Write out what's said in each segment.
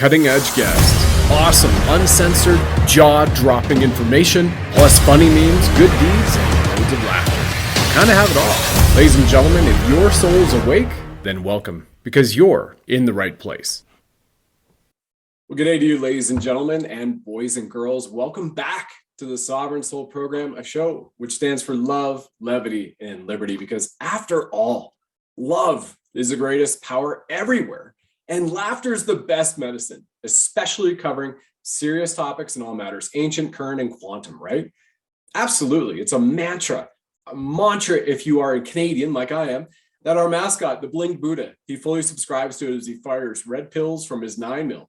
cutting edge guests, awesome, uncensored, jaw-dropping information, plus funny memes, good deeds, and loads of laughter. Kind of have it all. Ladies and gentlemen, if your soul's awake, then welcome, because you're in the right place. Well, good day to you, ladies and gentlemen, and boys and girls. Welcome back to the Sovereign Soul Program, a show which stands for love, levity, and liberty, because after all, love is the greatest power everywhere, and laughter is the best medicine, especially covering serious topics in all matters, ancient, current, and quantum, right? Absolutely. It's a mantra if you are a Canadian like I am, that our mascot, the Bling Buddha, he fully subscribes to it as he fires red pills from his 9mm.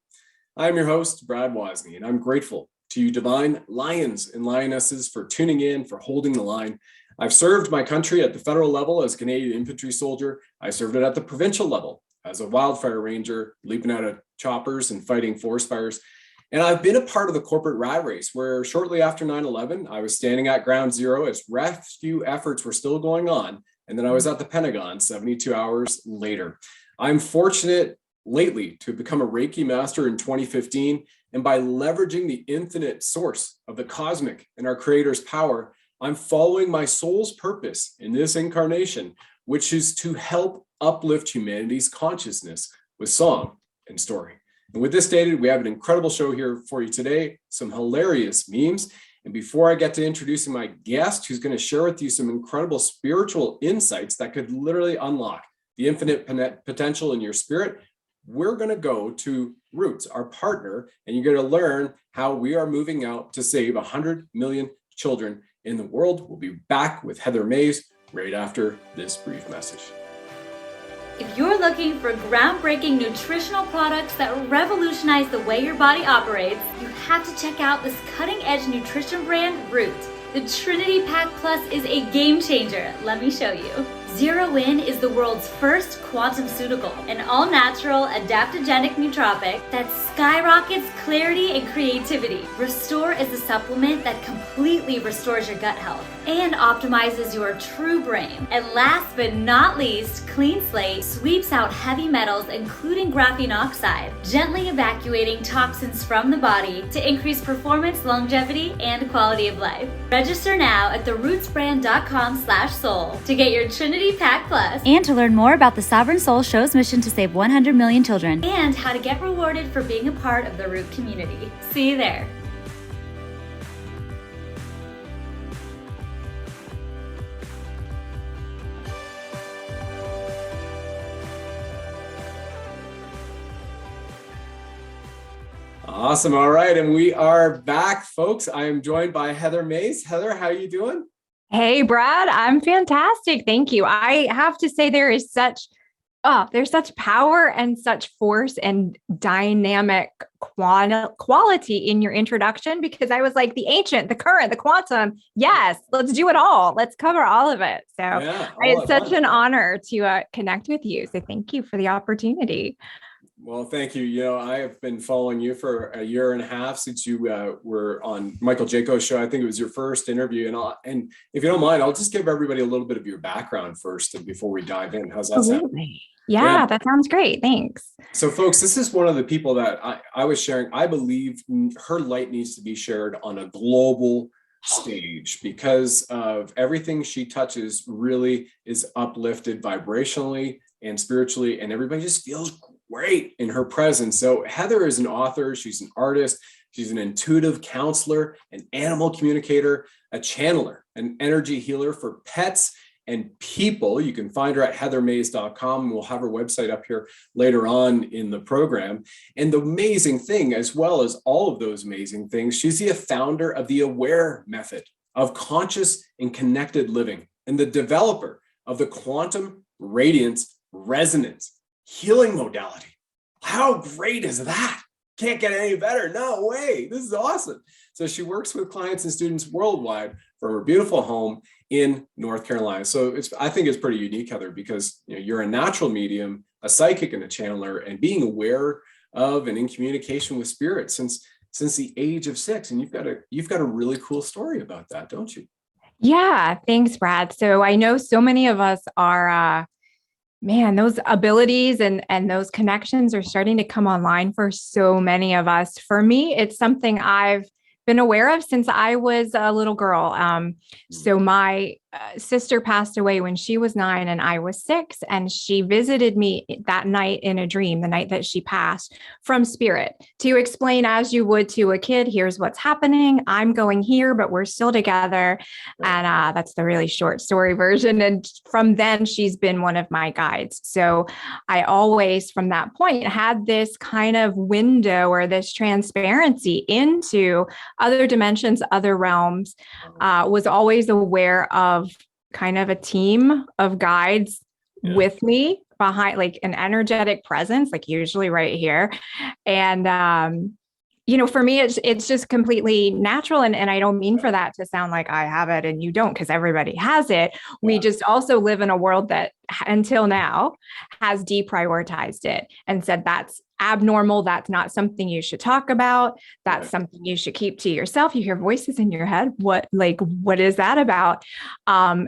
I'm your host, Brad Wozni, and I'm grateful to you divine lions and lionesses for tuning in, for holding the line. I've served my country at the federal level as a Canadian infantry soldier. I served it at the provincial level as a wildfire ranger, leaping out of choppers and fighting forest fires. And I've been a part of the corporate rat race where shortly after 9/11, I was standing at ground zero as rescue efforts were still going on. And then I was at the Pentagon 72 hours later. I'm fortunate lately to become a Reiki master in 2015. And by leveraging the infinite source of the cosmic and our creator's power, I'm following my soul's purpose in this incarnation, which is to help uplift humanity's consciousness with song and story. And with this stated, we have an incredible show here for you today, some hilarious memes. And before I get to introducing my guest, who's going to share with you some incredible spiritual insights that could literally unlock the infinite potential in your spirit, we're going to go to Roots, our partner, and you're going to learn how we are moving out to save 100 million children in the world. We'll be back with Heather Mays right after this brief message. If you're looking for groundbreaking nutritional products that revolutionize the way your body operates, you have to check out this cutting-edge nutrition brand, Roots. The Trinity Pack Plus is a game changer. Let me show you. Zero In is the world's first quantum-ceutical, an all-natural adaptogenic nootropic that skyrockets clarity and creativity. Restore is a supplement that completely restores your gut health and optimizes your true brain. And last but not least, Clean Slate sweeps out heavy metals, including graphene oxide, gently evacuating toxins from the body to increase performance, longevity, and quality of life. Register now at therootsbrand.com/soul to get your Trinity Pack Plus, and to learn more about the Sovereign Soul Show's mission to save 100 million children, and how to get rewarded for being a part of the Root community. See you there. Awesome. All right. And we are back, folks. I am joined by Heather Mays. Heather, how are you doing? Hey, Brad, I'm fantastic. Thank you. I have to say there's such power and such force and dynamic quality in your introduction, because I was like the ancient, the current, the quantum. Yes, let's do it all. Let's cover all of it. So it's such an honor to connect with you. So thank you for the opportunity. Well, thank you. You know, I have been following you for a year and a half since you were on Michael Jaco's show. I think it was your first interview. And if you don't mind, I'll just give everybody a little bit of your background first before we dive in. How's that Absolutely. sound? Yeah, that sounds great. Thanks. So, folks, this is one of the people that I was sharing. I believe her light needs to be shared on a global stage because of everything she touches really is uplifted vibrationally and spiritually, and everybody just feels great in her presence. So Heather is an author, she's an artist, she's an intuitive counselor, an animal communicator, a channeler, an energy healer for pets and people. You can find her at heathermays.com. We'll have her website up here later on in the program. And the amazing thing, as well as all of those amazing things, she's the founder of the AWARE method of conscious and connected living and the developer of the quantum radiance resonance healing modality. How great is that? Can't get any better. No way. This is awesome. So she works with clients and students worldwide from her beautiful home in North Carolina. So I think it's pretty unique, Heather, because you're a natural medium, a psychic and a channeler, and being aware of and in communication with spirit since the age of 6. And you've got a really cool story about that, don't you? Yeah, thanks, Brad. So I know so many of us are Man, those abilities and those connections are starting to come online for so many of us. For me, it's something I've been aware of since I was a little girl. So my sister passed away when she was 9 and I was 6, and she visited me that night in a dream, the night that she passed, from spirit, to explain, as you would to a kid, here's what's happening. I'm going here, but we're still together. And that's the really short story version. And from then, she's been one of my guides. So I always, from that point, had this kind of window or this transparency into other dimensions, other realms, was always aware of kind of a team of guides with me behind, like an energetic presence, like usually right here. And, for me, it's just completely natural. And I don't mean for that to sound like I have it and you don't, because everybody has it. We just also live in a world that until now has deprioritized it and said that's abnormal. That's not something you should talk about. That's something you should keep to yourself. You hear voices in your head. What is that about?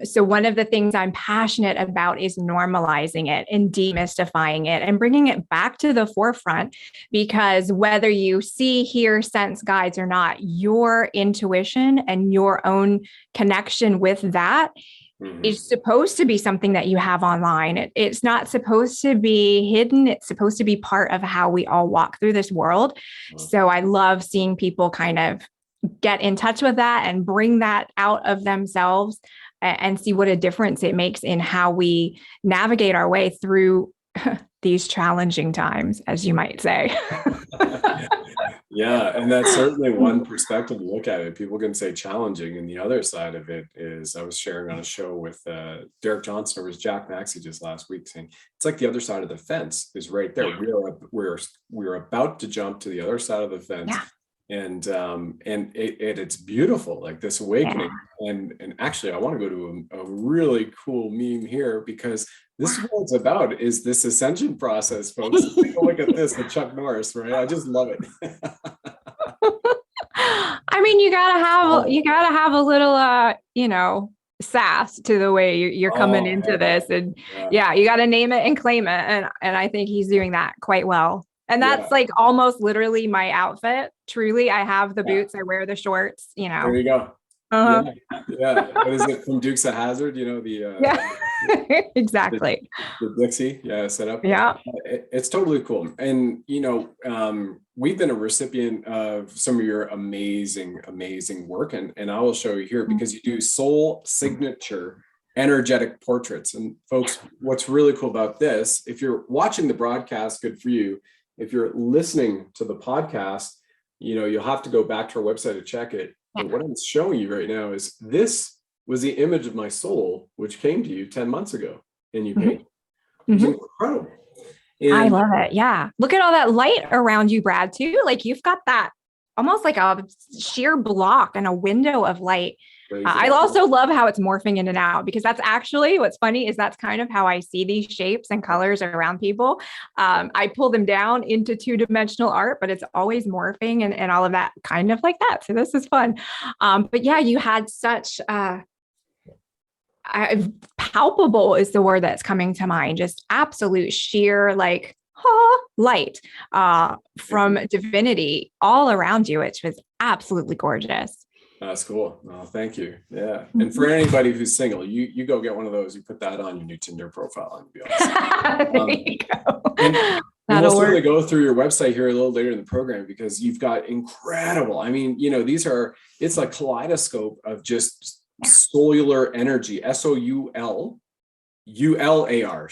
So one of the things I'm passionate about is normalizing it and demystifying it and bringing it back to the forefront, because whether you see, hear, sense guides or not, your intuition and your own connection with that is supposed to be something that you have online. It's not supposed to be hidden. It's supposed to be part of how we all walk through this world. So I love seeing people kind of get in touch with that and bring that out of themselves and see what a difference it makes in how we navigate our way through these challenging times, as you might say. Yeah, and that's certainly one perspective to look at it. People can say challenging, and the other side of it is, I was sharing on a show with Derek Johnson, or was Jack Maxey just last week, saying it's like the other side of the fence is right there. We're about to jump to the other side of the fence, and it's beautiful, like this awakening. And actually, I want to go to a really cool meme here, because this is what it's about, is this ascension process, folks. Take a look at this with Chuck Norris, right? I just love it. I mean, you gotta have a little, sass to the way you're coming into this. And you got to name it and claim it. And I think he's doing that quite well. And that's like almost literally my outfit. Truly, I have the boots, I wear the shorts, There you go. What is it from Dukes of Hazzard? Exactly. The Dixie, set up. It's totally cool. And we've been a recipient of some of your amazing work, and I will show you here, because you do soul signature energetic portraits. And folks, what's really cool about this, if you're watching the broadcast, good for you. If you're listening to the podcast, you'll have to go back to our website to check it. But what I'm showing you right now is, this was the image of my soul, which came to you 10 months ago, and you painted. It's incredible. And I love it. Yeah. Look at all that light around you, Brad, too. Like you've got that almost like a sheer block and a window of light. I also love how it's morphing in and out, because that's actually what's funny is that's kind of how I see these shapes and colors around people. I pull them down into 2-dimensional art, but it's always morphing and all of that kind of like that. So this is fun. But yeah, you had such palpable is the word that's coming to mind. Just absolute sheer light from divinity all around you, which was absolutely gorgeous. That's cool. Oh, thank you. Yeah. And for anybody who's single, you go get one of those, you put that on your new Tinder profile, and be awesome. There you go. And we'll certainly go through your website here a little later in the program, because you've got incredible, it's a kaleidoscope of just solar energy, SOULULAR,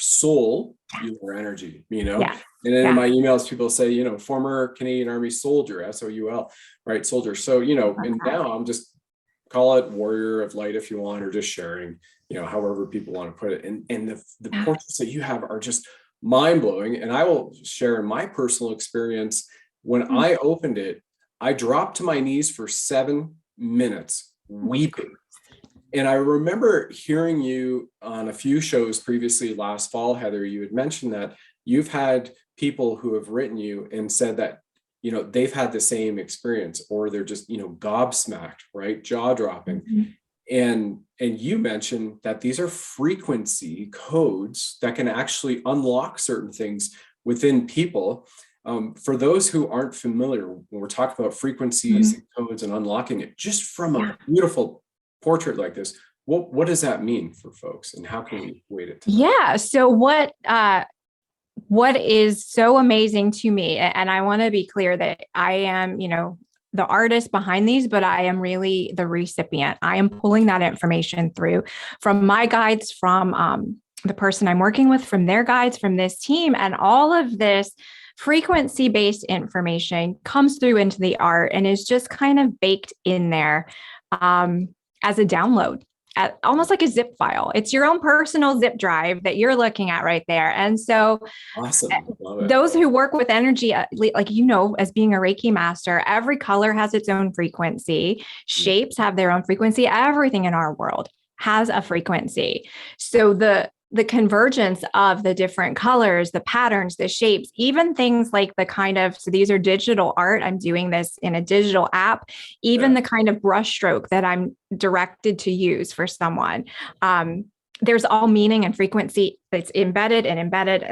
soul, your energy, And then in my emails, people say, former Canadian Army soldier, SOUL, right? Soldier. So, and now I'm just, call it warrior of light if you want, or just sharing, however people want to put it. And the portraits that you have are just mind blowing. And I will share my personal experience. When I opened it, I dropped to my knees for 7 minutes weeping. And I remember hearing you on a few shows previously last fall, Heather, you had mentioned that you've had people who have written you and said that, they've had the same experience, or they're just, gobsmacked, right? Jaw dropping. And you mentioned that these are frequency codes that can actually unlock certain things within people. For those who aren't familiar, when we're talking about frequencies and codes and unlocking it, just from a beautiful portrait like this, what does that mean for folks, and how can we equate it to that? Yeah. So what is so amazing to me, and I want to be clear that I am, the artist behind these, but I am really the recipient. I am pulling that information through from my guides, from the person I'm working with, from their guides, from this team, and all of this frequency-based information comes through into the art and is just kind of baked in there as a download. Almost like a zip file. It's your own personal zip drive that you're looking at right there. And so Awesome. Those who work with energy, like, as being a Reiki master, every color has its own frequency. Shapes have their own frequency. Everything in our world has a frequency. So the convergence of the different colors, the patterns, the shapes, even things like so these are digital art. I'm doing this in a digital app, even the kind of brushstroke that I'm directed to use for someone. There's all meaning and frequency that's embedded,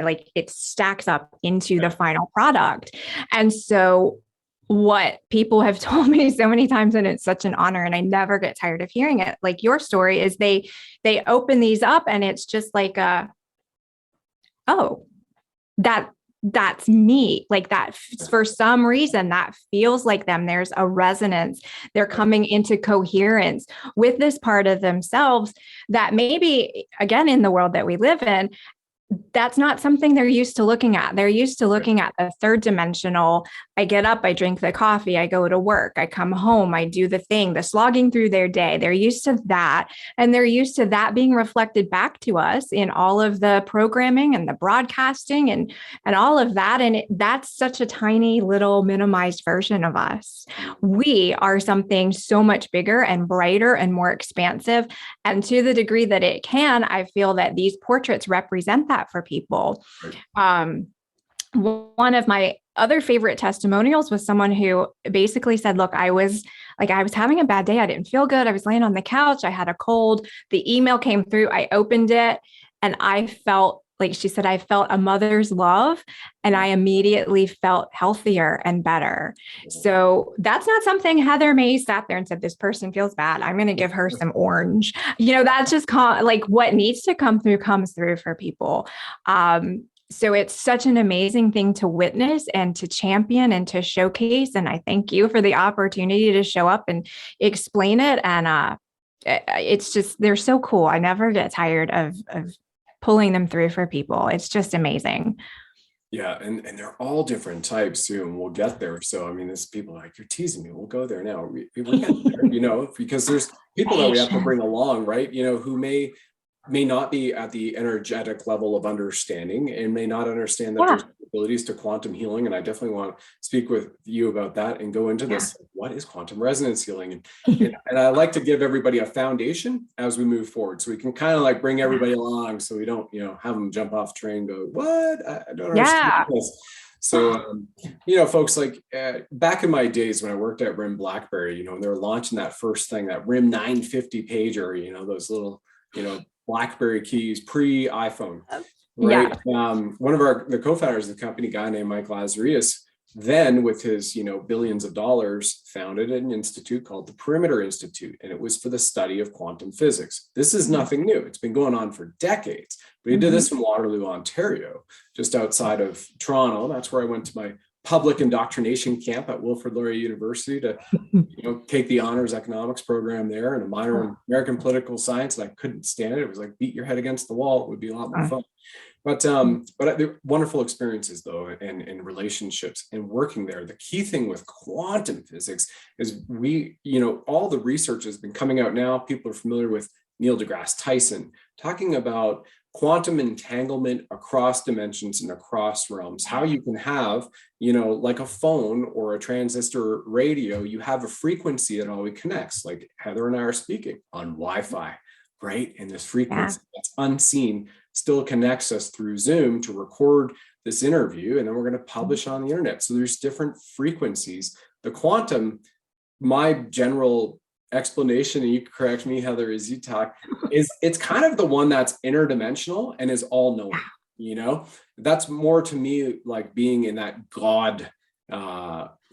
like it stacks up into the final product. And so what people have told me so many times, and it's such an honor, and I never get tired of hearing it, like your story, is they open these up and it's just like, that's me. Like that, for some reason, that feels like them. There's a resonance. They're coming into coherence with this part of themselves that maybe, again, in the world that we live in, that's not something they're used to looking at. They're used to looking at the third dimensional. I get up, I drink the coffee, I go to work, I come home, I do the thing, the slogging through their day. They're used to that. And they're used to that being reflected back to us in all of the programming and the broadcasting and all of that. And that's such a tiny little minimized version of us. We are something so much bigger and brighter and more expansive. And to the degree that it can, I feel that these portraits represent that for people. One of my other favorite testimonials was someone who basically said, look, I was having a bad day. I didn't feel good. I was laying on the couch. I had a cold. The email came through. I opened it and I felt, like she said, I felt a mother's love and I immediately felt healthier and better. So that's not something Heather May sat there and said, this person feels bad, I'm going to give her some orange. That's just like what needs to come through comes through for people. So it's such an amazing thing to witness and to champion and to showcase. And I thank you for the opportunity to show up and explain it. And it's just, they're so cool. I never get tired of pulling them through for people. It's just amazing. Yeah. And they're all different types too. And we'll get there. So, I mean, there's people like, you're teasing me. We'll go there now. We get there, because there's people that we have to bring along, right? Who may not be at the energetic level of understanding and may not understand that there's abilities to quantum healing. And I definitely want to speak with you about that and go into this. What is quantum resonance healing? And I like to give everybody a foundation as we move forward. So we can kind of like bring everybody along so we don't, have them jump off the train and go, what? I don't understand this. So, folks, like back in my days when I worked at RIM BlackBerry, when they were launching that first thing, that RIM 950 pager, those little, BlackBerry keys, pre-iPhone, right? Yeah. One of the co-founders of the company, a guy named Mike Lazarius, then with his, billions of dollars, founded an institute called the Perimeter Institute. And it was for the study of quantum physics. This is nothing new. It's been going on for decades. But he did this in Waterloo, Ontario, just outside of Toronto. That's where I went to my public indoctrination camp at Wilfrid Laurier University to take the honors economics program there and a minor in American political science. And I couldn't stand it. It was like beat your head against the wall. It would be a lot more fun. But they're wonderful experiences though, and relationships and working there. The key thing with quantum physics is all the research has been coming out now. People are familiar with Neil deGrasse Tyson talking about quantum entanglement across dimensions and across realms, how you can have, like a phone or a transistor radio, you have a frequency that always connects, like Heather and I are speaking on Wi-Fi, right? And this frequency that's unseen still connects us through Zoom to record this interview, and then we're going to publish on the internet. So there's different frequencies. The quantum, my general explanation, and you can correct me, Heather, as you talk, is it's kind of the one that's interdimensional and is all knowing. You know, that's more to me like being in that God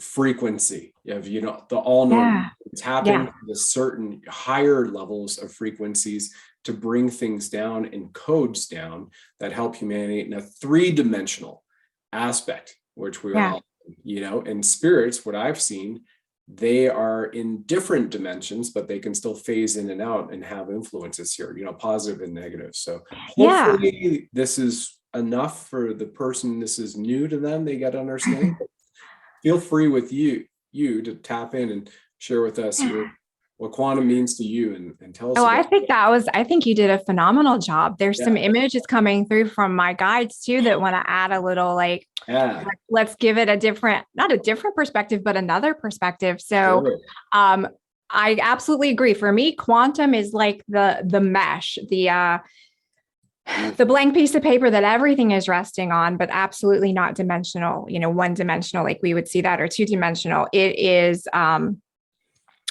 frequency of, you know, the all knowing, tapping the certain higher levels of frequencies to bring things down and codes down that help humanity in a 3-dimensional aspect, which we all, you know, and spirits, what I've seen, they are in different dimensions, but they can still phase in and out and have influences here, you know, positive and negative. So hopefully this is enough for the person this is new to them. They get to understand. Feel free with you to tap in and share with us what quantum means to you and tell us. I think you did a phenomenal job. There's some images coming through from my guides too that want to add a little let's give it not a different perspective, but another perspective. So I absolutely agree. For me, quantum is like the mesh, the blank piece of paper that everything is resting on, but absolutely not dimensional, you know, 1-dimensional, like we would see that, or 2-dimensional. It is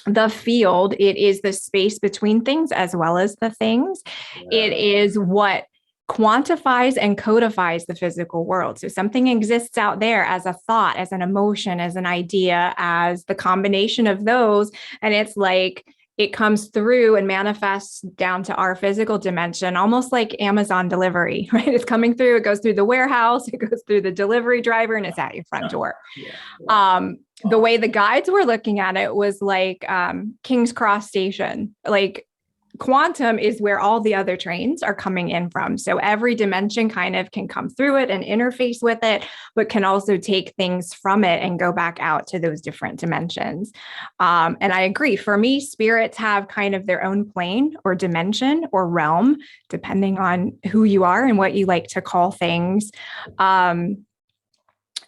the field. It is the space between things as well as the things. It is what quantifies and codifies the physical world. So something exists out there as a thought, as an emotion, as an idea, as the combination of those. And it's like, it comes through and manifests down to our physical dimension, almost like Amazon delivery, right? It's coming through, it goes through the warehouse, it goes through the delivery driver, and it's at your front door. The way the guides were looking at it was like King's Cross Station. Like quantum is where all the other trains are coming in from. So every dimension kind of can come through it and interface with it, but can also take things from it and go back out to those different dimensions. And I agree. For me, spirits have kind of their own plane or dimension or realm, depending on who you are and what you like to call things.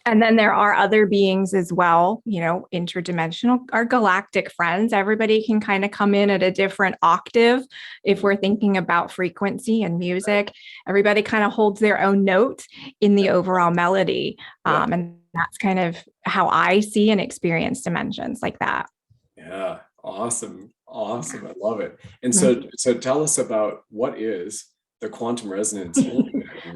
And then there are other beings as well, you know, interdimensional, our galactic friends. Everybody can kind of come in at a different octave. If we're thinking about frequency and music, everybody kind of holds their own note in the overall melody. And that's kind of how I see and experience dimensions like that. Yeah. Awesome. Awesome. I love it. And so tell us about what is the quantum resonance.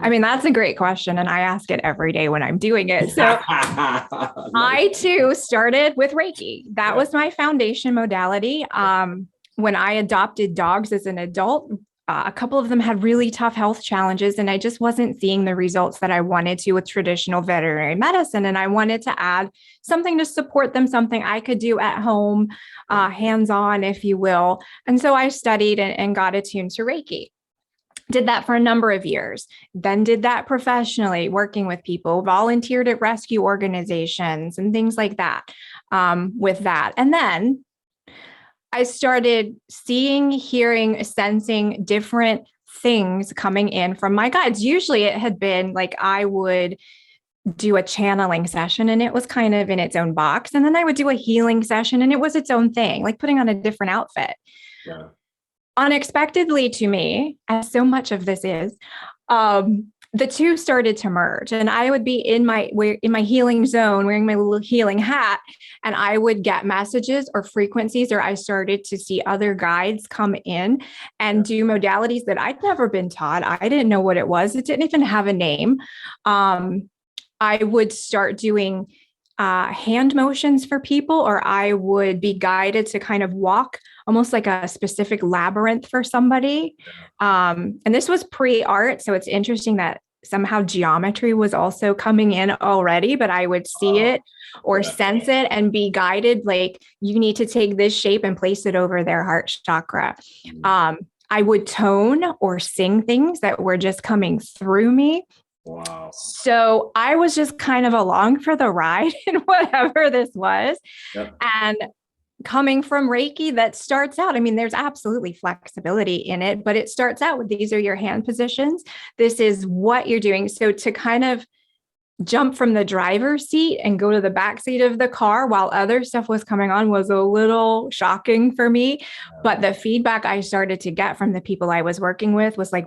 I mean, that's a great question. And I ask it every day when I'm doing it. So I too started with Reiki. That was my foundation modality. When I adopted dogs as an adult, a couple of them had really tough health challenges, and I just wasn't seeing the results that I wanted to with traditional veterinary medicine. And I wanted to add something to support them, something I could do at home, hands-on, if you will. And so I studied and got attuned to Reiki. Did that for a number of years, then did that professionally, working with people, volunteered at rescue organizations and things like that with that. And then I started seeing, hearing, sensing different things coming in from my guides. Usually it had been like I would do a channeling session and it was kind of in its own box. And then I would do a healing session and it was its own thing, like putting on a different outfit. Yeah. Unexpectedly to me, as so much of this is, the two started to merge, and I would be in my healing zone, wearing my little healing hat, and I would get messages or frequencies, or I started to see other guides come in and do modalities that I'd never been taught. I didn't know what it was. It didn't even have a name. I would start doing hand motions for people, or I would be guided to kind of walk almost like a specific labyrinth for somebody. And this was pre-art. So it's interesting that somehow geometry was also coming in already, but I would see it or sense it and be guided, like, you need to take this shape and place it over their heart chakra. I would tone or sing things that were just coming through me. Wow. So I was just kind of along for the ride in whatever this was. Yep. And coming from Reiki, that starts out, I mean, there's absolutely flexibility in it, but it starts out with, these are your hand positions. This is what you're doing. So to kind of jump from the driver's seat and go to the back seat of the car while other stuff was coming on was a little shocking for me. But the feedback I started to get from the people I was working with was like,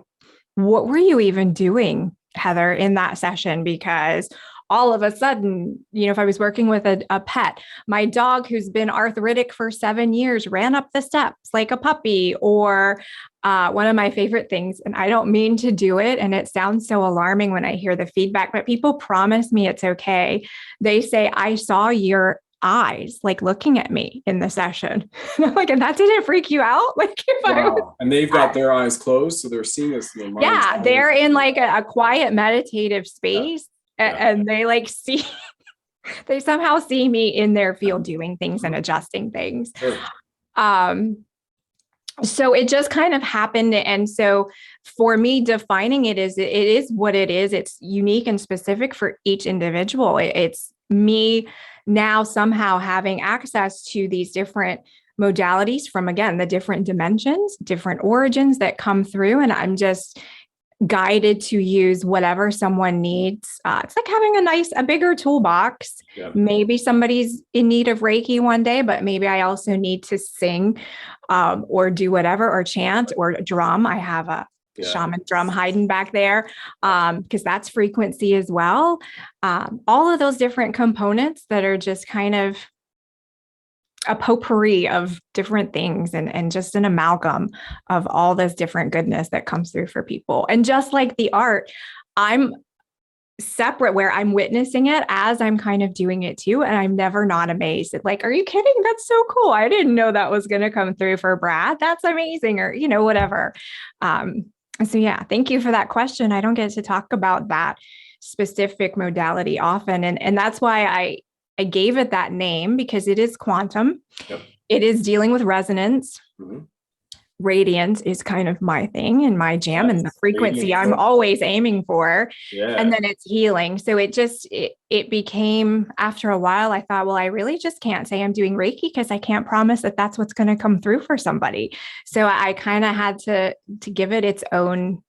what were you even doing, Heather, in that session? Because all of a sudden, if I was working with a pet, my dog who's been arthritic for 7 years ran up the steps like a puppy. Or one of my favorite things, and I don't mean to do it, and it sounds so alarming when I hear the feedback, but people promise me it's okay. They say, I saw your eyes like looking at me in the session. And I'm like, and that didn't freak you out? Like, if wow. And they've got their eyes closed, so they're seeing this in their mind. Yeah, they're in like a quiet meditative space, and they like see, they somehow see me in their field doing things and adjusting things. Sure. So it just kind of happened. And so for me, defining it is what it is. It's unique and specific for each individual. It's me now somehow having access to these different modalities from, again, the different dimensions, different origins that come through. And I'm just guided to use whatever someone needs. It's like having a bigger toolbox. Yeah. Maybe somebody's in need of Reiki one day, but maybe I also need to sing or do whatever, or chant or drum. I have a shaman drum hiding back there because that's frequency as well. All of those different components that are just kind of a potpourri of different things and just an amalgam of all this different goodness that comes through for people. And just like the art, I'm separate where I'm witnessing it as I'm kind of doing it too. And I'm never not amazed at like, are you kidding? That's so cool. I didn't know that was going to come through for Brad. That's amazing. Or, whatever. So yeah, thank you for that question. I don't get to talk about that specific modality often. And that's why I gave it that name, because it is quantum. Yep. It is dealing with resonance. Mm-hmm. Radiance is kind of my thing and my jam, and the frequency I'm always aiming for. Yeah. And then it's healing. So it became, after a while, I thought, well, I really just can't say I'm doing Reiki because I can't promise that that's what's going to come through for somebody. So I kind of had to give it its own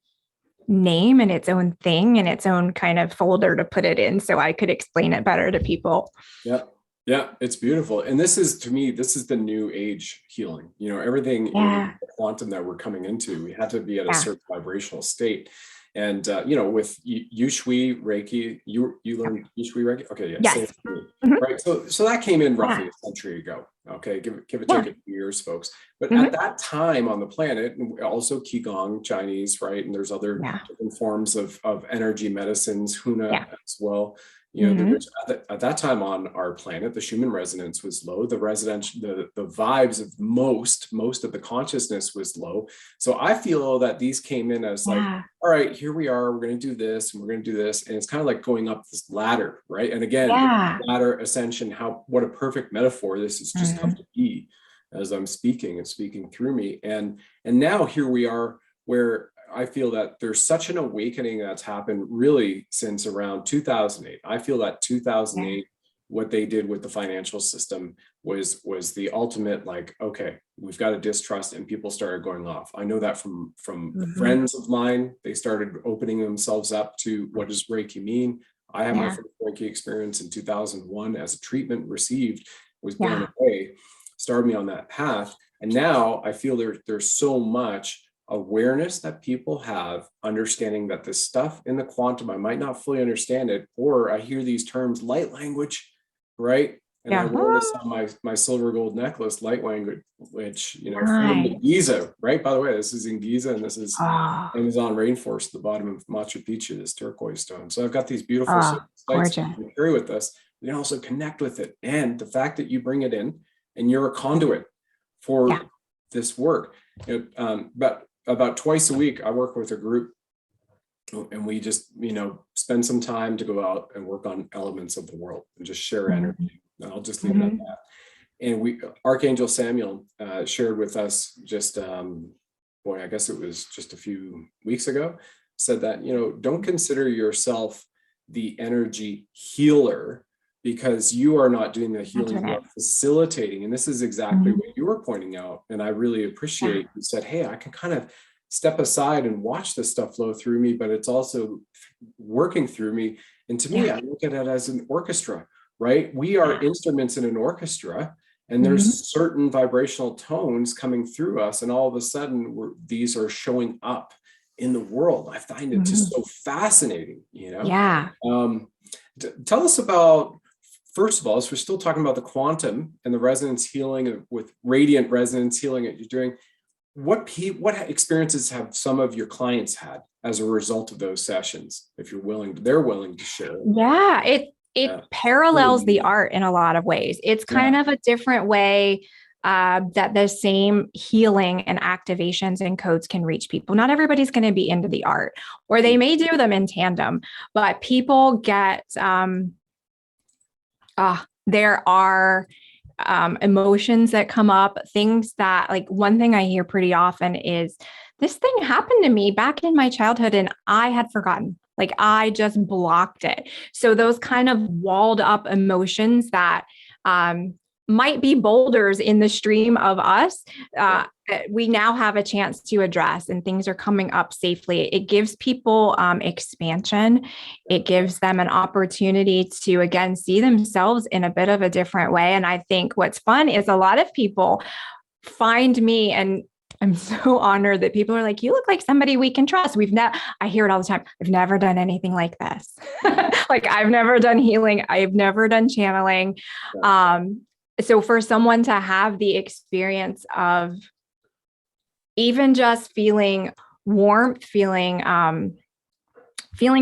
name and its own thing and its own kind of folder to put it in so I could explain it better to people. Yeah. Yeah, it's beautiful. And this is, to me, this is the new age healing. Everything in the quantum that we're coming into, we had to be at a certain vibrational state. And, with Yushui Reiki, you learned Yushui Reiki? Okay, yeah. Yes. Mm-hmm. Right. So that came in roughly a century ago. Okay, give it take a few years, folks. But at that time on the planet, and also Qigong, Chinese, right? And there's other different forms of energy medicines, Huna as well. At that time on our planet, the Schumann resonance was low. The vibes of most of the consciousness was low. So I feel that these came in as like, all right, here we are. We're going to do this and we're going to do this. And it's kind of like going up this ladder, right? And again, ladder ascension, what a perfect metaphor this has just come to be as I'm speaking and speaking through me. And now here we are where I feel that there's such an awakening that's happened really since around 2008. I feel that 2008, what they did with the financial system was the ultimate, like, okay, we've got to distrust, and people started going off. I know that from friends of mine. They started opening themselves up to what does Reiki mean. I had my first Reiki experience in 2001 as a treatment received, was blown away, started me on that path. And now I feel there's so much awareness that people have, understanding that this stuff in the quantum, I might not fully understand it, or I hear these terms, light language, right? And I wore this on my silver gold necklace, light language, which, from Giza, right? By the way, this is in Giza, and this is Amazon rainforest at the bottom of Machu Picchu, this turquoise stone. So I've got these beautiful sites you can carry with us. You can also connect with it. And the fact that you bring it in and you're a conduit for this work. But about twice a week, I work with a group, and we just, spend some time to go out and work on elements of the world and just share energy. And I'll just leave it at that. And Archangel Samuel shared with us just, I guess it was just a few weeks ago, said that, don't consider yourself the energy healer, because you are not doing the healing, you are facilitating. And this is exactly what you were pointing out. And I really appreciate you said, hey, I can kind of step aside and watch this stuff flow through me, but it's also working through me. And to me, I look at it as an orchestra, right? We are instruments in an orchestra, and there's certain vibrational tones coming through us. And all of a sudden, these are showing up in the world. I find it just so fascinating, Tell us about, first of all, as we're still talking about the quantum and the resonance healing with radiant resonance healing that you're doing, what experiences have some of your clients had as a result of those sessions? If they're willing to share. Yeah, it parallels the art in a lot of ways. It's kind of a different way that the same healing and activations and codes can reach people. Not everybody's going to be into the art, or they may do them in tandem, but people get, there are emotions that come up, things that, like, one thing I hear pretty often is, this thing happened to me back in my childhood and I had forgotten. Like, I just blocked it. So those kind of walled up emotions that might be boulders in the stream of us, we now have a chance to address, and things are coming up safely. It gives people expansion. It gives them an opportunity to, again, see themselves in a bit of a different way. And I think what's fun is a lot of people find me, and I'm so honored that people are like, you look like somebody we can trust. I hear it all the time. I've never done anything like this. Like, I've never done healing. I've never done channeling. So for someone to have the experience of even just feeling warmth, feeling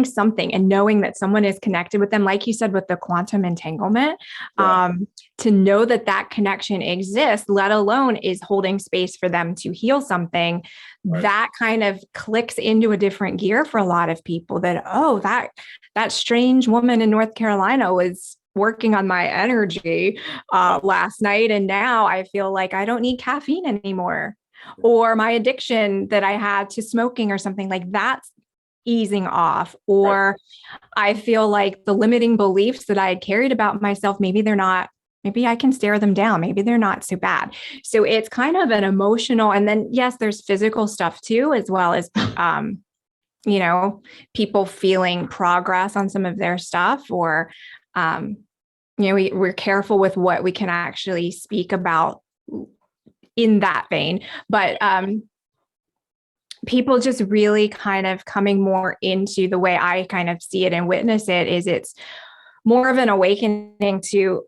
something, and knowing that someone is connected with them, like you said, with the quantum entanglement, to know that that connection exists, let alone is holding space for them to heal something, that kind of clicks into a different gear for a lot of people. That strange woman in North Carolina was working on my energy last night, and now I feel like I don't need caffeine anymore, or my addiction that I had to smoking or something, like that's easing off, or I feel like the limiting beliefs that I had carried about myself, maybe I can stare them down. Maybe they're not so bad. So it's kind of an emotional, and then yes, there's physical stuff too, as well as, people feeling progress on some of their stuff, or, we're careful with what we can actually speak about in that vein, but, people just really kind of coming more into the way I kind of see it and witness it, is it's more of an awakening to,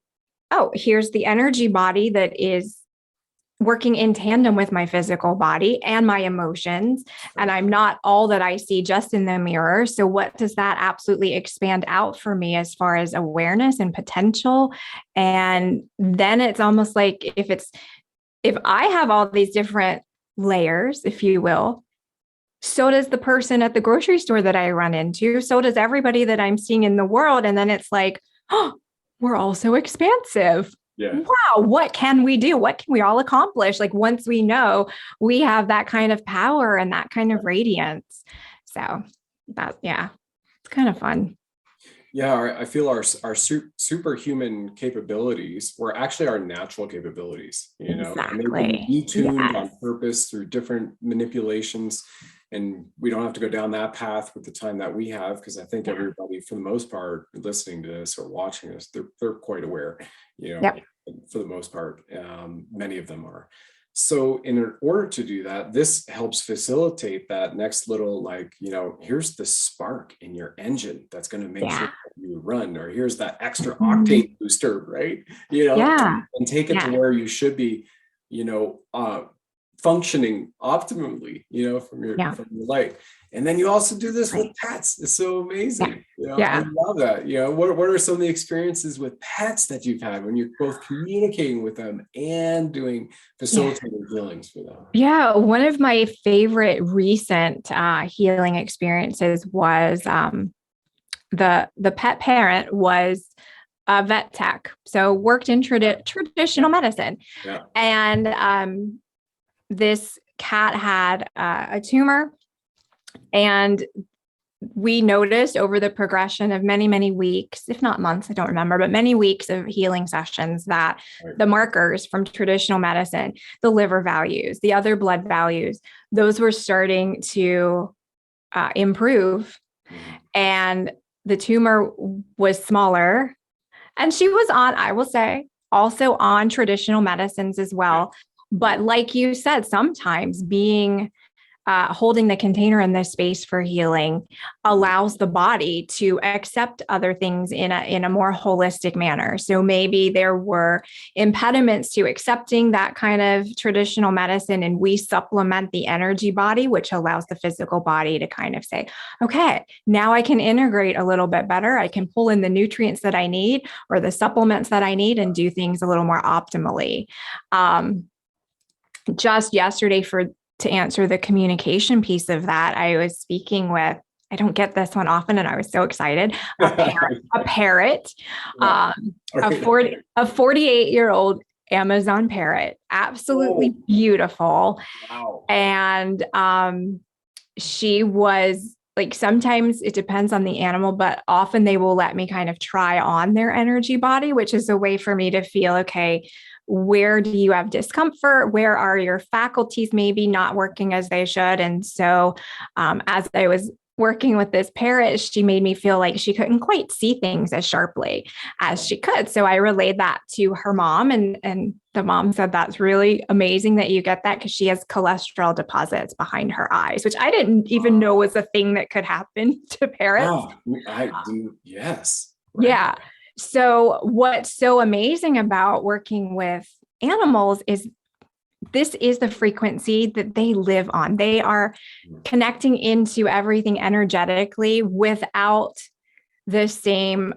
here's the energy body that is working in tandem with my physical body and my emotions. And I'm not all that I see just in the mirror. So what does that absolutely expand out for me as far as awareness and potential? And then it's almost like if I have all these different layers, if you will, so does the person at the grocery store that I run into. So does everybody that I'm seeing in the world. And then it's like, we're all so expansive. Yeah. Wow. What can we do? What can we all accomplish? Like, once we know we have that kind of power and that kind of radiance. So it's kind of fun. Yeah. I feel our superhuman capabilities were actually our natural capabilities, Exactly. And they've been detuned on purpose through different manipulations. And we don't have to go down that path with the time that we have, because I think everybody, for the most part, listening to this or watching this, they're quite aware, for the most part. Many of them are. So in order to do that, this helps facilitate that next little, here's the spark in your engine that's going to make sure that you run, or here's that extra octane booster, right? And take it to where you should be, functioning optimally, from your light. And then you also do this with pets. It's so amazing. I love that. What are some of the experiences with pets that you've had when you're both communicating with them and doing facilitating healings for them? Yeah. One of my favorite recent healing experiences was the pet parent was a vet tech. So worked in traditional medicine. Yeah. And this cat had a tumor, and we noticed over the progression of many, many weeks, if not months, I don't remember, but many weeks of healing sessions, that the markers from traditional medicine, the liver values, the other blood values, those were starting to improve. And the tumor was smaller. And she was on, I will say, also on traditional medicines as well. But like you said, sometimes being holding the container in this space for healing allows the body to accept other things in a more holistic manner. So maybe there were impediments to accepting that kind of traditional medicine, and we supplement the energy body, which allows the physical body to kind of say, okay, now I can integrate a little bit better. I can pull in the nutrients that I need or the supplements that I need and do things a little more optimally. Just yesterday, to answer the communication piece of that, I was speaking with, I don't get this one often, and I was so excited, a parrot, a 48-year-old Amazon parrot, absolutely beautiful. Wow. And she was like, sometimes it depends on the animal, but often they will let me kind of try on their energy body, which is a way for me to feel, okay, where do you have discomfort? Where are your faculties maybe not working as they should? And so as I was working with this parrot, she made me feel like she couldn't quite see things as sharply as she could. So I relayed that to her mom, and the mom said, that's really amazing that you get that, because she has cholesterol deposits behind her eyes, which I didn't even know was a thing that could happen to parrots. Oh, I do. Yes. Right. Yeah. So what's so amazing about working with animals is this is the frequency that they live on. They are connecting into everything energetically without the same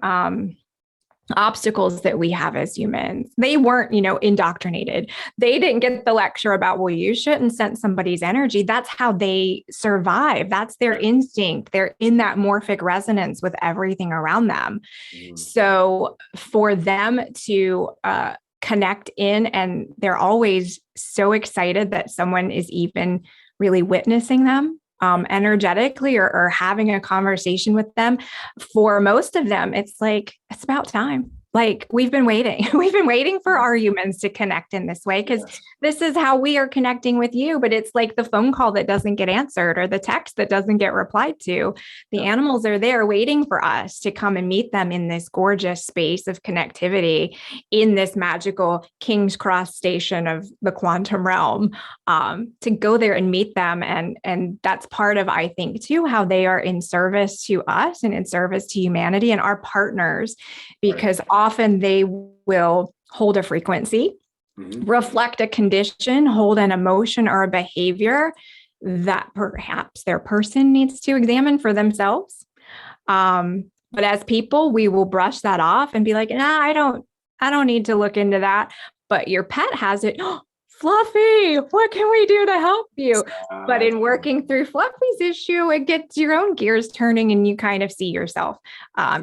obstacles that we have as humans. They weren't, indoctrinated. They didn't get the lecture about, well, you shouldn't sense somebody's energy. That's how they survive. That's their instinct. They're in that morphic resonance with everything around them. So for them to connect in, and they're always so excited that someone is even really witnessing them energetically or having a conversation with them. For most of them, it's like, it's about time. Like, we've been waiting. We've been waiting for our humans to connect in this way, because this is how we are connecting with you. But it's like the phone call that doesn't get answered or the text that doesn't get replied to. The animals are there waiting for us to come and meet them in this gorgeous space of connectivity in this magical King's Cross station of the quantum realm, to go there and meet them. And that's part of, I think, too, how they are in service to us and in service to humanity and our partners, because often they will hold a frequency, reflect a condition, hold an emotion or a behavior that perhaps their person needs to examine for themselves. But as people, we will brush that off and be like, nah, I don't need to look into that. But your pet has it. Fluffy, what can we do to help you? But in working through Fluffy's issue, it gets your own gears turning, and you kind of see yourself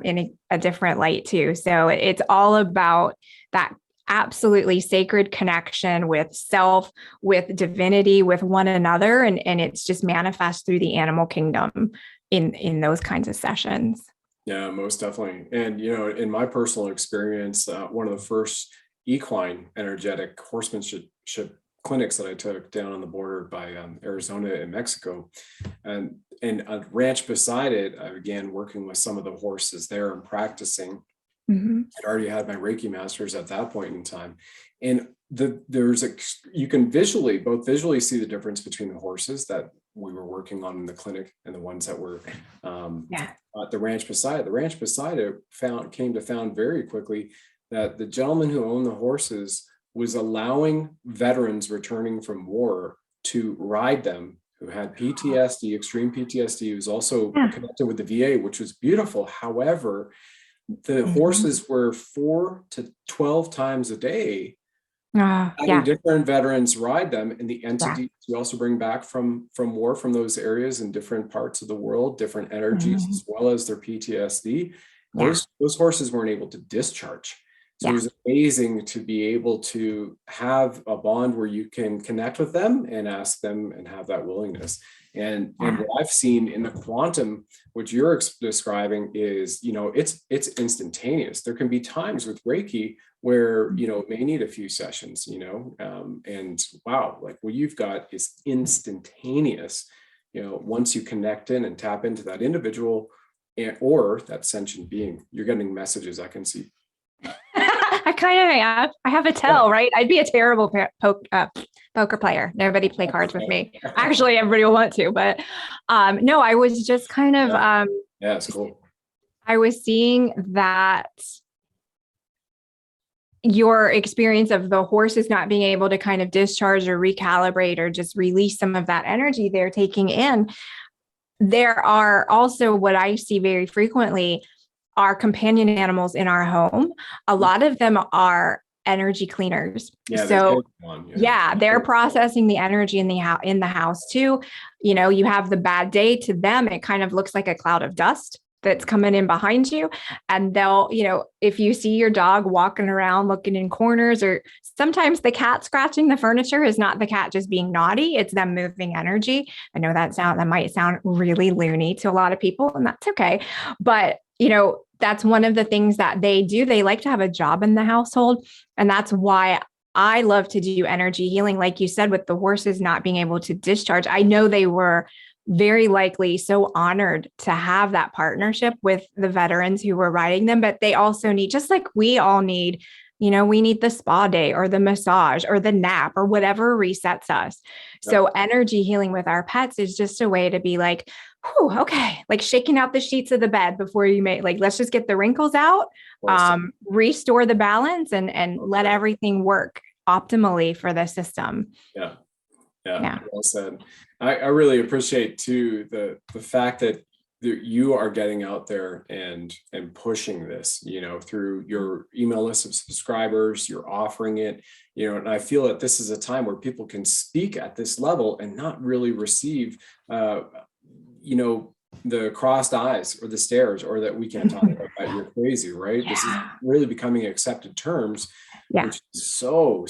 in a different light too. So it's all about that absolutely sacred connection with self, with divinity, with one another. And it's just manifest through the animal kingdom in those kinds of sessions. Yeah, most definitely. And, in my personal experience, one of the first equine energetic horsemanship clinics that I took down on the border by Arizona and Mexico, and a ranch beside it, I began working with some of the horses there and practicing. I'd already had my Reiki masters at that point in time, and you can both visually see the difference between the horses that we were working on in the clinic and the ones that were at the ranch beside it. The ranch beside it came to found very quickly that the gentleman who owned the horses was allowing veterans returning from war to ride them, who had PTSD, extreme PTSD. He was also connected with the VA, which was beautiful. However, the horses were 4 to 12 times a day, having different veterans ride them, and the entities we also bring back from war, from those areas in different parts of the world, different energies, as well as their PTSD. Those horses weren't able to discharge. So it was amazing to be able to have a bond where you can connect with them and ask them and have that willingness. And what I've seen in the quantum, what you're describing is, it's instantaneous. There can be times with Reiki where, it may need a few sessions, and wow, like what you've got is instantaneous, once you connect in and tap into that individual or that sentient being, you're getting messages I can see. I kind of am. I have a tell, right? I'd be a terrible poker player. Nobody play cards with me. Actually, everybody will want to, but no, I was just kind of, yeah, it's cool. I was seeing that your experience of the horses not being able to kind of discharge or recalibrate or just release some of that energy they're taking in. There are also, what I see very frequently, are companion animals in our home. A lot of them are energy cleaners. Yeah, so they're processing the energy in the house too. You know, you have the bad day, to them it kind of looks like a cloud of dust that's coming in behind you. And they'll, you know, if you see your dog walking around looking in corners, or sometimes the cat scratching the furniture is not the cat just being naughty, it's them moving energy. I know that might sound really loony to a lot of people, and that's okay. But, you know, that's one of the things that they do. They like to have a job in the household. And that's why I love to do energy healing. Like you said, with the horses not being able to discharge, I know they were very likely so honored to have that partnership with the veterans who were riding them, but they also need, just like we all need, you know, we need the spa day or the massage or the nap or whatever resets us. Yep. So energy healing with our pets is just a way to be like, whew, okay, like shaking out the sheets of the bed before you make, like, let's just get the wrinkles out, restore the balance and let everything work optimally for the system. Yeah. Well said. I really appreciate too the fact that you are getting out there and pushing this, you know, through your email list of subscribers, you're offering it, you know, and I feel that this is a time where people can speak at this level and not really receive, you know, the crossed eyes or the stares, or that we can't talk about that, you're crazy, right? Yeah. This is really becoming accepted terms, which is so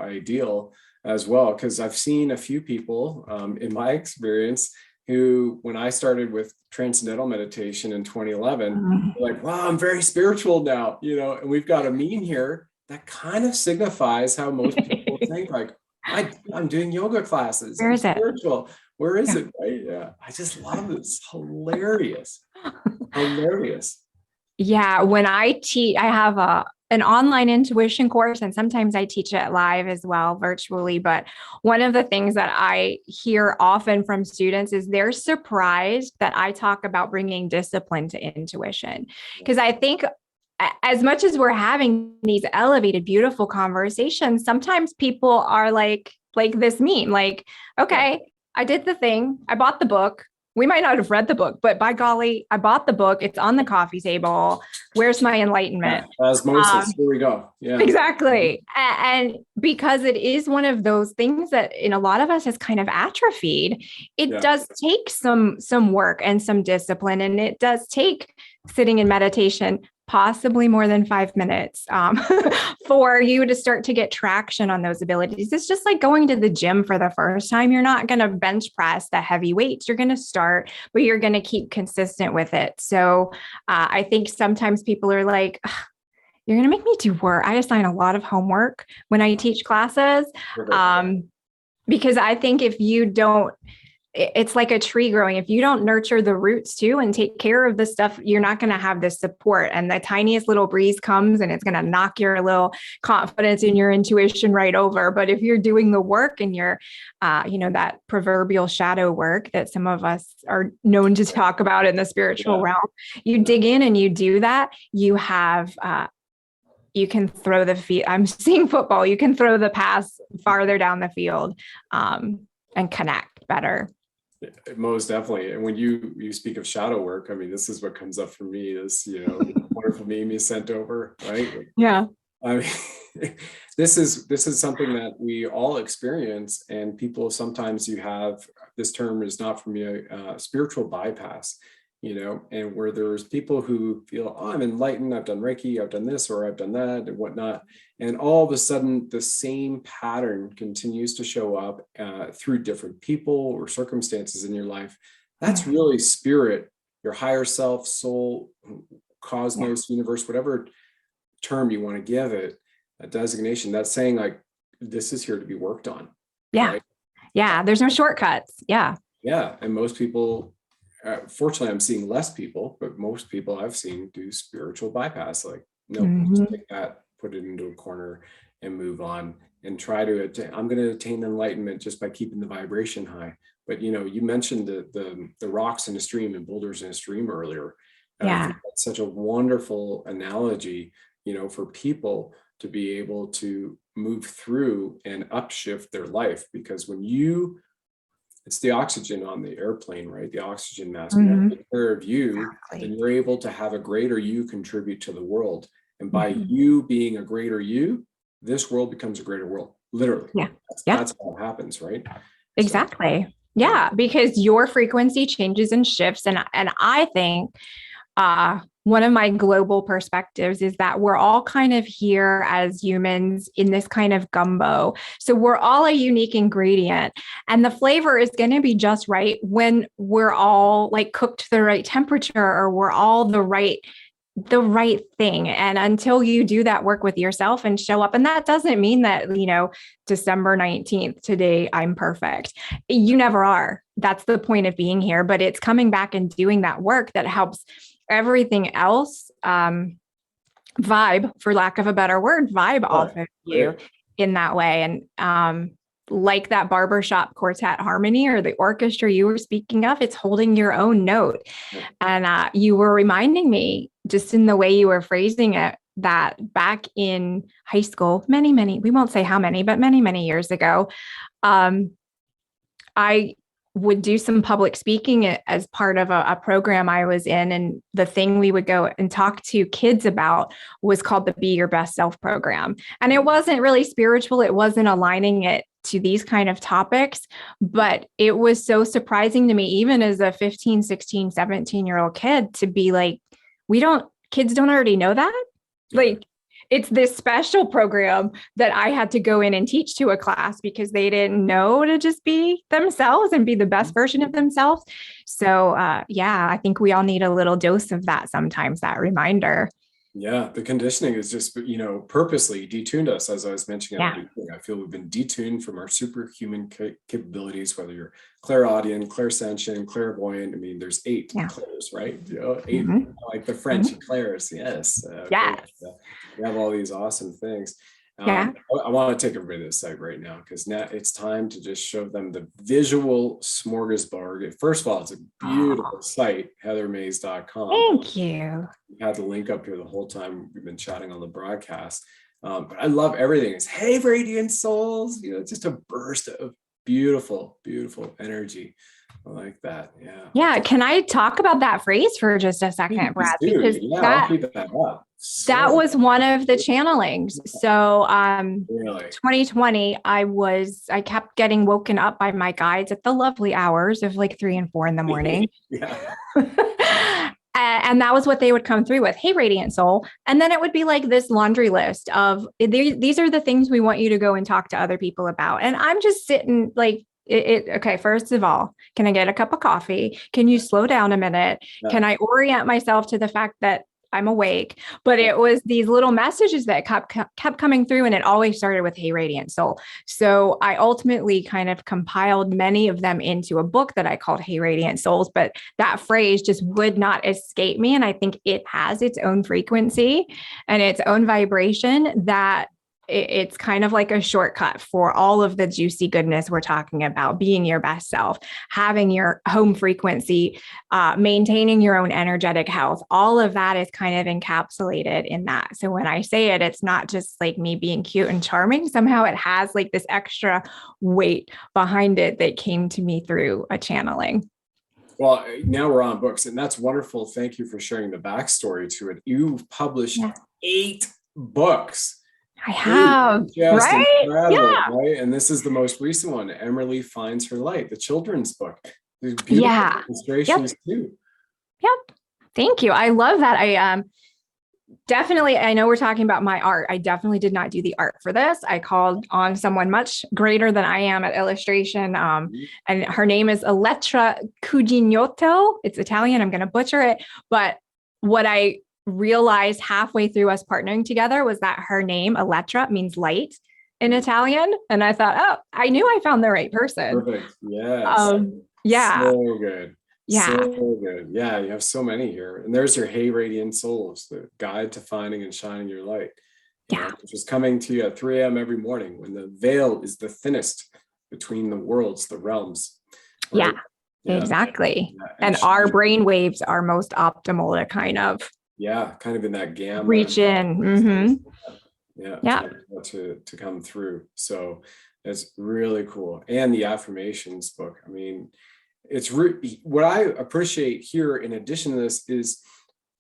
ideal as well. Because I've seen a few people in my experience who, when I started with transcendental meditation in 2011, were like, wow, I'm very spiritual now, you know, and we've got a meme here that kind of signifies how most people think, like, I'm doing yoga classes. Where is spiritual. Where is it? Right? Yeah. I just love it. It's hilarious. Hilarious. Yeah. When I teach, I have an online intuition course, and sometimes I teach it live as well, virtually. But one of the things that I hear often from students is they're surprised that I talk about bringing discipline to intuition. Because I think as much as we're having these elevated, beautiful conversations, sometimes people are like this meme, like, okay, I did the thing. I bought the book. We might not have read the book, but by golly, I bought the book. It's on the coffee table. Where's my enlightenment? Osmosis. Here we go. Yeah, exactly. And because it is one of those things that in a lot of us has kind of atrophied, it does take some work and some discipline. And it does take sitting in meditation, possibly more than 5 minutes, for you to start to get traction on those abilities. It's just like going to the gym for the first time. You're not going to bench press the heavy weights. You're going to start, but you're going to keep consistent with it. So I think sometimes people are like, you're going to make me do work. I assign a lot of homework when I teach classes, because I think if you don't, it's like a tree growing. If you don't nurture the roots too and take care of the stuff, you're not going to have this support. And the tiniest little breeze comes and it's going to knock your little confidence in your intuition right over. But if you're doing the work and you're, you know, that proverbial shadow work that some of us are known to talk about in the spiritual realm, you dig in and you do that, you have, you can throw the feet. I'm seeing football. You can throw the pass farther down the field and connect better. Most definitely. And when you speak of shadow work, I mean, this is what comes up for me is, you know, wonderful meme you sent over, right? Yeah. I mean, this is something that we all experience, and people, sometimes you have, this term is not for me, spiritual bypass, you know, and where there's people who feel, oh, I'm enlightened, I've done Reiki, I've done this, or I've done that and whatnot. And all of a sudden the same pattern continues to show up through different people or circumstances in your life. That's really spirit, your higher self, soul, cosmos, universe, whatever term you want to give it, a designation, that's saying like, this is here to be worked on. Yeah. Right? Yeah. There's no shortcuts. Yeah. Yeah. And most people, fortunately, I'm seeing less people, but most people I've seen do spiritual bypass. Like, no, take that put it into a corner and move on and try to I'm going to attain enlightenment just by keeping the vibration high. But, you know, you mentioned the rocks in a stream and boulders in a stream earlier. And I think that's such a wonderful analogy, you know, for people to be able to move through and upshift their life. Because when it's the oxygen on the airplane, right? The oxygen mask. When you take care of you, then you're able to have a greater you contribute to the world. And by you being a greater you, this world becomes a greater world. Literally. That's how it happens, right? Exactly. So, yeah, because your frequency changes and shifts. And I think one of my global perspectives is that we're all kind of here as humans in this kind of gumbo. So we're all a unique ingredient, and the flavor is going to be just right when we're all like cooked to the right temperature, or we're all the right thing. And until you do that work with yourself and show up, and that doesn't mean that, you know, December 19th, today, I'm perfect. You never are. That's the point of being here, but it's coming back and doing that work that helps everything else vibe, for lack of a better word, vibe off of you in that way. And like that barbershop quartet harmony or the orchestra you were speaking of, it's holding your own note. And you were reminding me, just in the way you were phrasing it, that back in high school, many, we won't say how many, but many years ago, I would do some public speaking as part of a program I was in. And the thing we would go and talk to kids about was called the Be Your Best Self program. And it wasn't really spiritual. It wasn't aligning it to these kind of topics, but it was so surprising to me, even as a 15, 16, 17-year-old kid, to be like, kids don't already know that. Like, it's this special program that I had to go in and teach to a class because they didn't know to just be themselves and be the best version of themselves. So I think we all need a little dose of that sometimes, that reminder. Yeah, the conditioning is just, you know, purposely detuned us, as I was mentioning at the beginning. I feel we've been detuned from our superhuman capabilities, whether you're clairaudient, clairsentient, clairvoyant. I mean, there's 8 clairs, right? You know, 8, like the French clairs. Yes. We have all these awesome things. I want to take everybody to the site right now, because now it's time to just show them the visual smorgasbord. First of all, it's a beautiful site, heathermays.com. Thank you. We've had the link up here the whole time we've been chatting on the broadcast. But I love everything. It's, hey, radiant souls, you know, just a burst of beautiful, beautiful energy. I like that. Yeah. Yeah. Can I talk about that phrase for just a second, Brad? Because I'll keep that up. That was one of the channelings. So 2020, I kept getting woken up by my guides at the lovely hours of like 3 and 4 in the morning. And that was what they would come through with. Hey, radiant soul. And then it would be like this laundry list of these are the things we want you to go and talk to other people about. And I'm just sitting like, okay, first of all, can I get a cup of coffee? Can you slow down a minute? Can I orient myself to the fact that I'm awake? But it was these little messages that kept coming through, and it always started with, hey, radiant soul. So I ultimately kind of compiled many of them into a book that I called Hey, Radiant Souls, but that phrase just would not escape me. And I think it has its own frequency and its own vibration that it's kind of like a shortcut for all of the juicy goodness we're talking about: being your best self, having your home frequency, maintaining your own energetic health. All of that is kind of encapsulated in that. So when I say it, it's not just like me being cute and charming. Somehow it has like this extra weight behind it that came to me through a channeling. Well, now we're on books, and that's wonderful. Thank you for sharing the backstory to it. You've published 8 books. I have, right? Right? And this is the most recent one, Emily Finds Her Light, the children's book. There's beautiful illustrations too. Yep. Thank you. I love that. I definitely, I know we're talking about my art. I definitely did not do the art for this. I called on someone much greater than I am at illustration. And her name is Elettra Cuginotto. It's Italian. I'm going to butcher it. But what I realized halfway through us partnering together was that her name, Elettra, means light in Italian. And I thought, oh, I knew I found the right person. Perfect. Yes. Yeah. So good. Yeah. So good. Yeah. You have so many here. And there's your Hey Radiant Souls, the guide to finding and shining your light. Yeah. Which is coming to you at 3 a.m. every morning when the veil is the thinnest between the worlds, the realms. Right? Yeah, exactly. Yeah. And our brain waves are most optimal to kind of in that gamma reach in. to come through. So it's really cool. And the affirmations book, I mean, it's what I appreciate here in addition to this is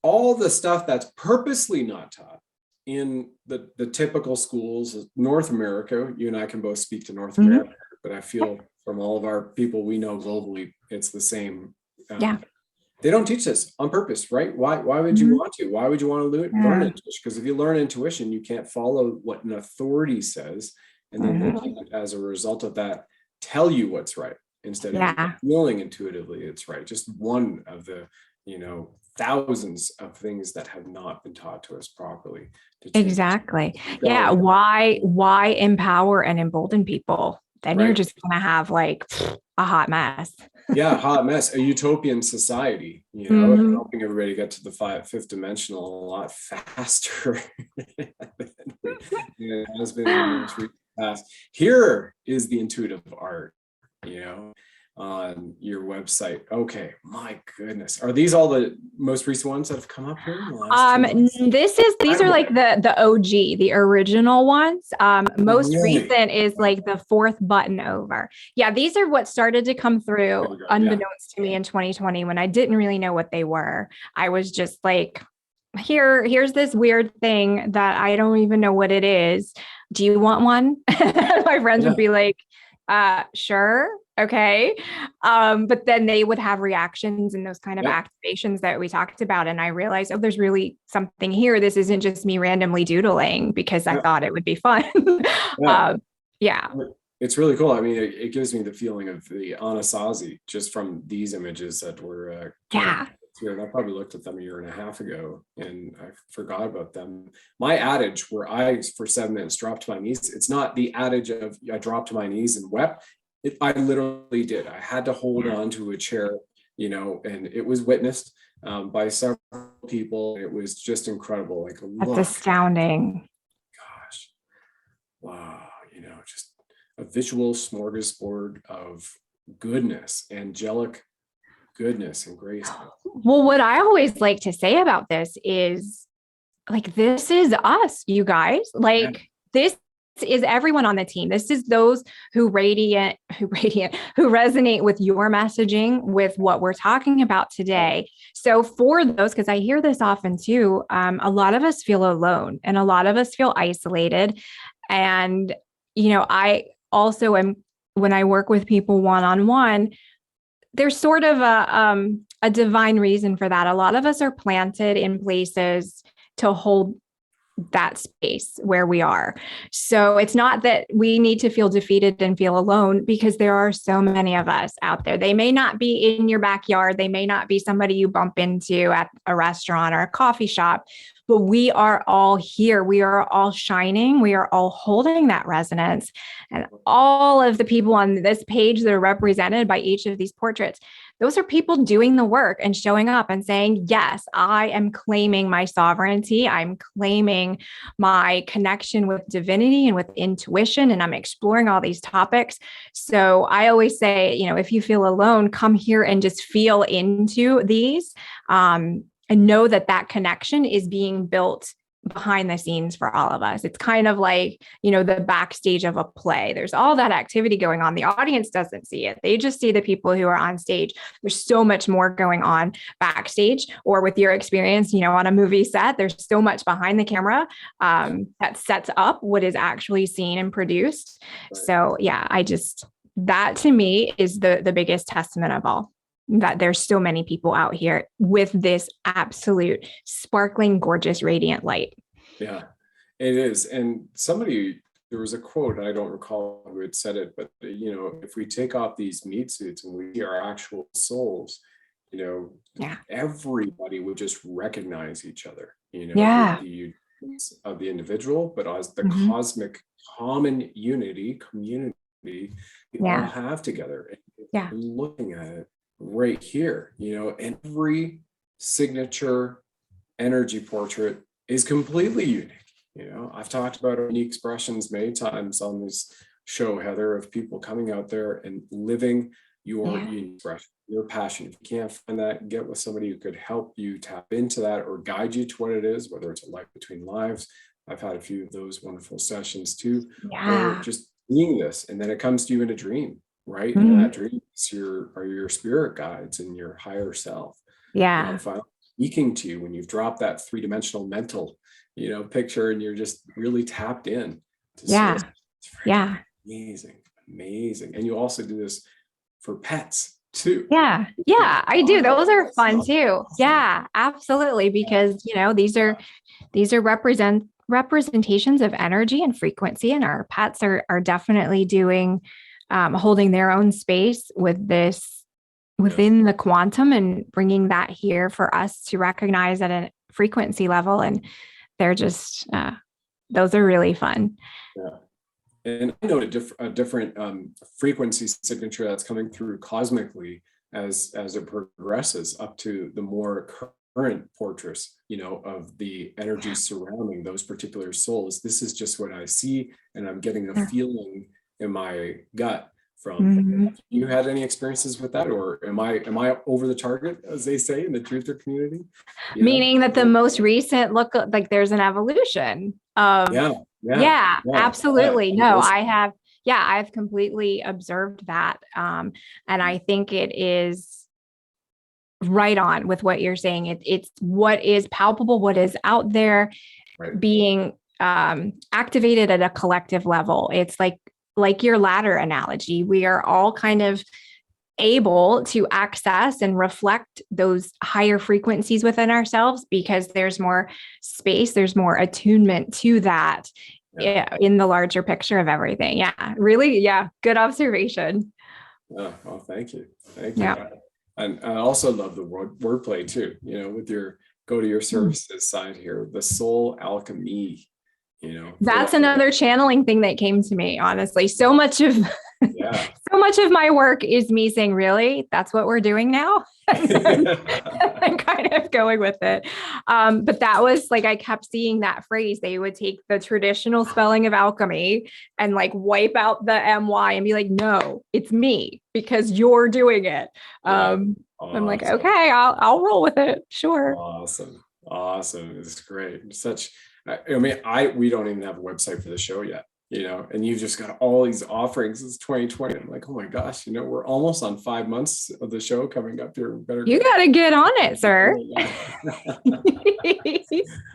all the stuff that's purposely not taught in the typical schools of North America. You and I can both speak to North America, but I feel from all of our people we know globally, it's the same. They don't teach this on purpose, right? Why would you want to? Why would you want to learn intuition? Because if you learn intuition, you can't follow what an authority says. And then they can't, as a result of that, tell you what's right instead of feeling intuitively it's right. Just one of the, thousands of things that have not been taught to us properly. Exactly. Yeah. Why empower and embolden people? Then you're just going to have like a hot mess. Hot mess, a utopian society, helping everybody get to the fifth dimensional a lot faster than it has been in the most recent past. Here is the intuitive art, on your website. Okay, my goodness. Are these all the most recent ones that have come up here in the last these are like the OG, the original ones. Most recent is like the fourth button over. Yeah, these are what started to come through unbeknownst to me in 2020 when I didn't really know what they were. I was just like, here's this weird thing that I don't even know what it is. Do you want one? My friends would be like, sure. Okay. But then they would have reactions and those kind of activations that we talked about. And I realized, there's really something here. This isn't just me randomly doodling because I thought it would be fun. It's really cool. I mean, it gives me the feeling of the Anasazi just from these images that were here. And I probably looked at them a year and a half ago and I forgot about them. My adage where I, for 7 minutes, dropped to my knees, it's not the adage of I dropped to my knees and wept. I literally did. I had to hold on to a chair, and it was witnessed by several people. It was just incredible. Like, that's astounding. Gosh. Wow. Just a visual smorgasbord of goodness, angelic goodness and grace. Well, what I always like to say about this is like, this is us, you guys. Like this is everyone on the team. This is those who resonate with your messaging, with what we're talking about today. So for those, because I hear this often too, a lot of us feel alone and a lot of us feel isolated. And, I also am, when I work with people one-on-one, there's sort of a divine reason for that. A lot of us are planted in places to hold that space where we are. So it's not that we need to feel defeated and feel alone, because there are so many of us out there. They may not be in your backyard. They may not be somebody you bump into at a restaurant or a coffee shop, but we are all here. We are all shining. We are all holding that resonance. And all of the people on this page that are represented by each of these portraits, those are people doing the work and showing up and saying, yes, I am claiming my sovereignty. I'm claiming my connection with divinity and with intuition, and I'm exploring all these topics. So I always say, if you feel alone, come here and just feel into these, and know that connection is being built behind the scenes for all of us. It's kind of like, the backstage of a play. There's all that activity going on. The audience doesn't see it. They just see the people who are on stage. There's so much more going on backstage, or with your experience, on a movie set, there's so much behind the camera that sets up what is actually seen and produced. So that to me is the biggest testament of all, that there's so many people out here with this absolute sparkling, gorgeous, radiant light. Yeah, it is. And there was a quote, I don't recall who had said it, but if we take off these meat suits and we see our actual souls, everybody would just recognize each other, the uniqueness of the individual, but as the cosmic common community we all have together. And looking at it right here, every signature energy portrait is completely unique. I've talked about unique expressions many times on this show, Heather, of people coming out there and living your unique expression, your passion. If you can't find that, get with somebody who could help you tap into that or guide you to what it is, whether it's a life between lives. I've had a few of those wonderful sessions too, or just seeing this, and then it comes to you in a dream, right? And that dream is your spirit guides and your higher self. Finally speaking to you when you've dropped that three-dimensional mental, picture, and you're just really tapped in to source. It's amazing. And you also do this for pets too. I do. Those are fun too. Yeah, absolutely. Because these are representations of energy and frequency, and our pets are definitely doing holding their own space with this within the quantum and bringing that here for us to recognize at a frequency level. And they're just those are really fun. And I note a different frequency signature that's coming through cosmically as it progresses up to the more current portraits, of the energy surrounding those particular souls. This is just what I see, and I'm getting a feeling in my gut from. You had any experiences with that, or am I over the target, as they say in the truther community? Meaning that the most recent look like there's an evolution of absolutely. I've completely observed that. And I think it is right on with what you're saying. It's what is palpable, what is out there being activated at a collective level. It's like your ladder analogy. We are all kind of able to access and reflect those higher frequencies within ourselves because there's more space, there's more attunement to that in the larger picture of everything. Yeah, really. Yeah. Good observation. Well, thank you. Yeah. And I also love the wordplay too, with your go to your services side here, the soul alchemy, That's another channeling thing that came to me, honestly. So much of my work is me saying, really, that's what we're doing now? and kind of going with it. But that was I kept seeing that phrase. They would take the traditional spelling of alchemy and wipe out the MY and be like, no, it's me because you're doing it. Awesome. I'm like, okay, I'll roll with it. Sure. Awesome. It's great. We don't even have a website for the show yet, and you've just got all these offerings. It's 2020. I'm like, oh my gosh, we're almost on 5 months of the show coming up here. You got to get on it, sir.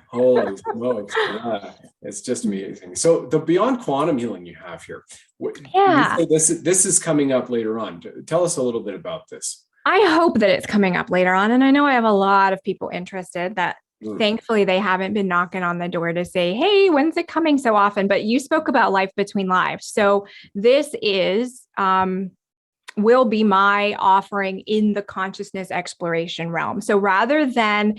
Holy smokes. Yeah, it's just amazing. So the Beyond Quantum Healing you have here, you say this is coming up later on. Tell us a little bit about this. I hope that it's coming up later on. And I know I have a lot of people interested that thankfully they haven't been knocking on the door to say, hey, when's it coming so often? But you spoke about life between lives. So this will be my offering in the consciousness exploration realm. So rather than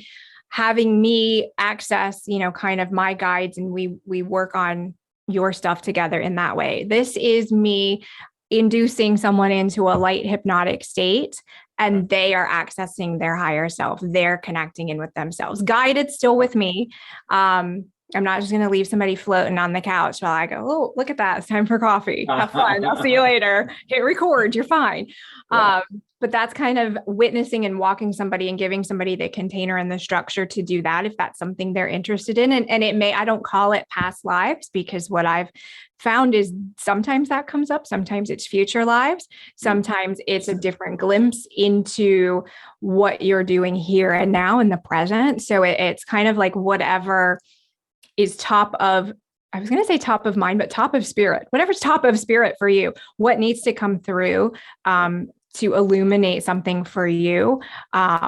having me access, kind of my guides and we work on your stuff together in that way, this is me inducing someone into a light hypnotic state, and they are accessing their higher self. They're connecting in with themselves, guided still with me. I'm not just going to leave somebody floating on the couch while I go, oh, look at that. It's time for coffee. Have fun. I'll see you later. Hit record. You're fine. But that's kind of witnessing and walking somebody and giving somebody the container and the structure to do that if that's something they're interested in. And I don't call it past lives, because what I've found is sometimes that comes up. Sometimes it's future lives. Sometimes it's a different glimpse into what you're doing here and now in the present. So it's kind of like whatever is top of mind, but top of spirit, whatever's top of spirit for you, what needs to come through to illuminate something for you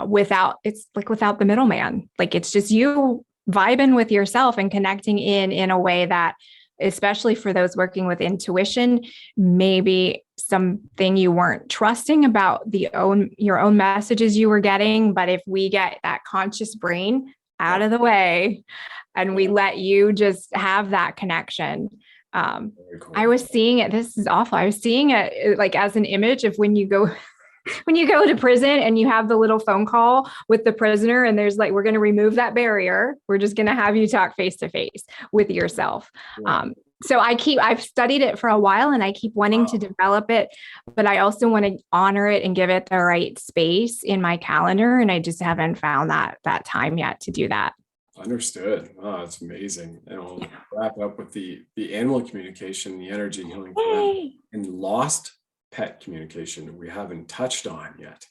without the middleman. It's just you vibing with yourself and connecting in a way that, especially for those working with intuition, maybe something you weren't trusting about your own messages you were getting. But if we get that conscious brain out of the way and we let you just have that connection. Cool. I was seeing it. This is awful. I was seeing it as an image of when you go when you go to prison and you have the little phone call with the prisoner and there's like, we're going to remove that barrier. We're just going to have you talk face to face with yourself. So I've studied it for a while and I keep wanting to develop it, but I also want to honor it and give it the right space in my calendar. And I just haven't found that time yet to do that. Understood. Oh, that's amazing. And we'll wrap up with the animal communication, the energy healing, and lost pet communication we haven't touched on yet.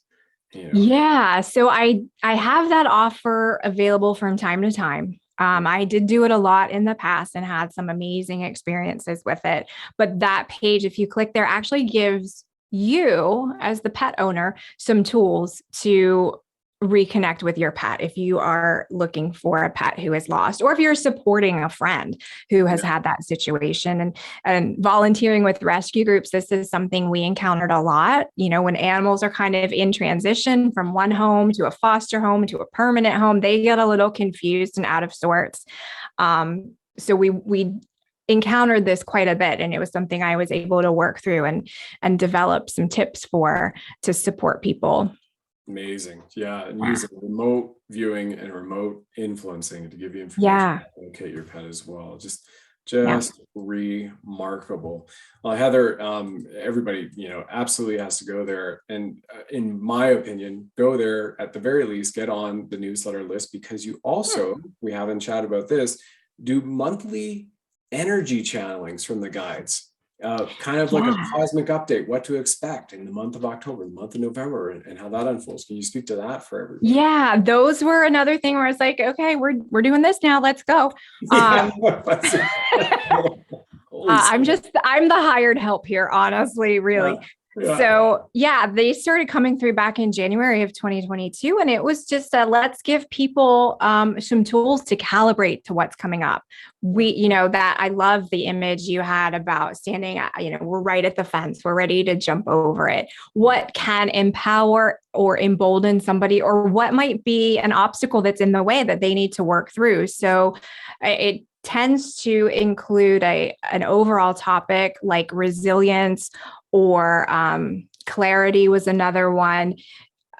Yeah. So I have that offer available from time to time. I did do it a lot in the past and had some amazing experiences with it. But that page, if you click there, actually gives you as the pet owner some tools to reconnect with your pet if you are looking for a pet who is lost, or if you're supporting a friend who has had that situation. And volunteering with rescue groups, this is something we encountered a lot. When animals are kind of in transition from one home to a foster home to a permanent home, they get a little confused and out of sorts. So we encountered this quite a bit, and it was something I was able to work through and develop some tips to support people. Amazing. Yeah. And using remote viewing and remote influencing to give you information to locate your pet as well. Just remarkable. Well, Heather, everybody, absolutely has to go there. And in my opinion, go there at the very least, get on the newsletter list, because you also, we haven't chatted about this, do monthly energy channelings from the guides. Kind of like a cosmic update, what to expect in the month of October, the month of November, and how that unfolds. Can you speak to that for everybody? Yeah, those were another thing where it's like, okay, we're doing this now. Let's go. I'm the hired help here, honestly, really. So they started coming through back in January of 2022. And it was just let's give people some tools to calibrate to what's coming up. That I love the image you had about standing, we're right at the fence. We're ready to jump over it. What can empower or embolden somebody, or what might be an obstacle that's in the way that they need to work through? So it tends to include an overall topic like resilience, or clarity was another one.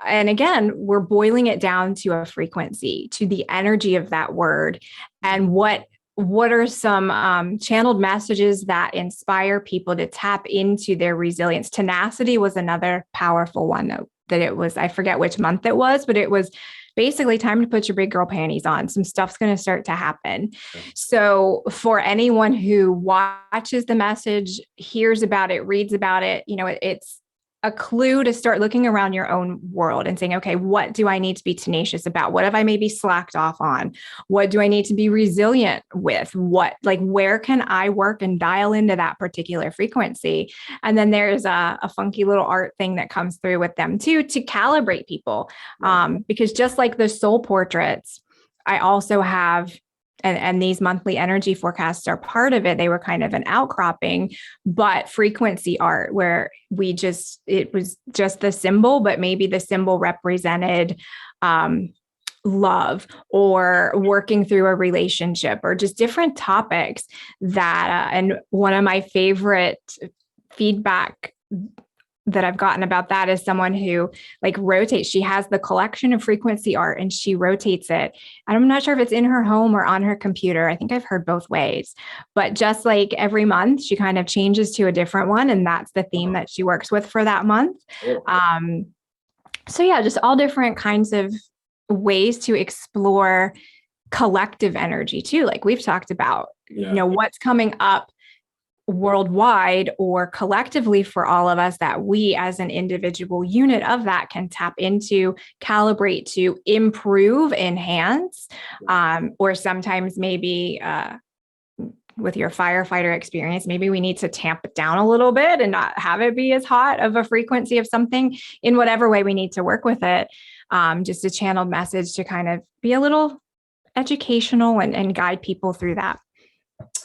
And again, we're boiling it down to a frequency, to the energy of that word. And what are some channeled messages that inspire people to tap into their resilience? Tenacity was another powerful one, though, that it was, I forget which month it was, but it was basically time to put your big girl panties on. Some stuff's going to start to happen. So for anyone who watches the message, hears about it, reads about it, it's a clue to start looking around your own world and saying, okay, what do I need to be tenacious about? What have I maybe slacked off on? What do I need to be resilient with? Where can I work and dial into that particular frequency? And then there's a funky little art thing that comes through with them too, to calibrate people. Because just like the soul portraits, I also have, and these monthly energy forecasts are part of it. They were kind of an outcropping, but frequency art where it was just the symbol, but maybe the symbol represented love, or working through a relationship, or just different topics that, and one of my favorite feedback that I've gotten about that is someone who rotates. She has the collection of frequency art and she rotates it. And I'm not sure if it's in her home or on her computer. I think I've heard both ways, but just like every month she kind of changes to a different one. And that's the theme that she works with for that month. So just all different kinds of ways to explore collective energy too. Like we've talked about, what's coming up worldwide or collectively for all of us that we as an individual unit of that can tap into, calibrate to improve, enhance, or sometimes maybe with your firefighter experience, maybe we need to tamp it down a little bit and not have it be as hot of a frequency of something in whatever way we need to work with it. Just a channeled message to kind of be a little educational and guide people through that.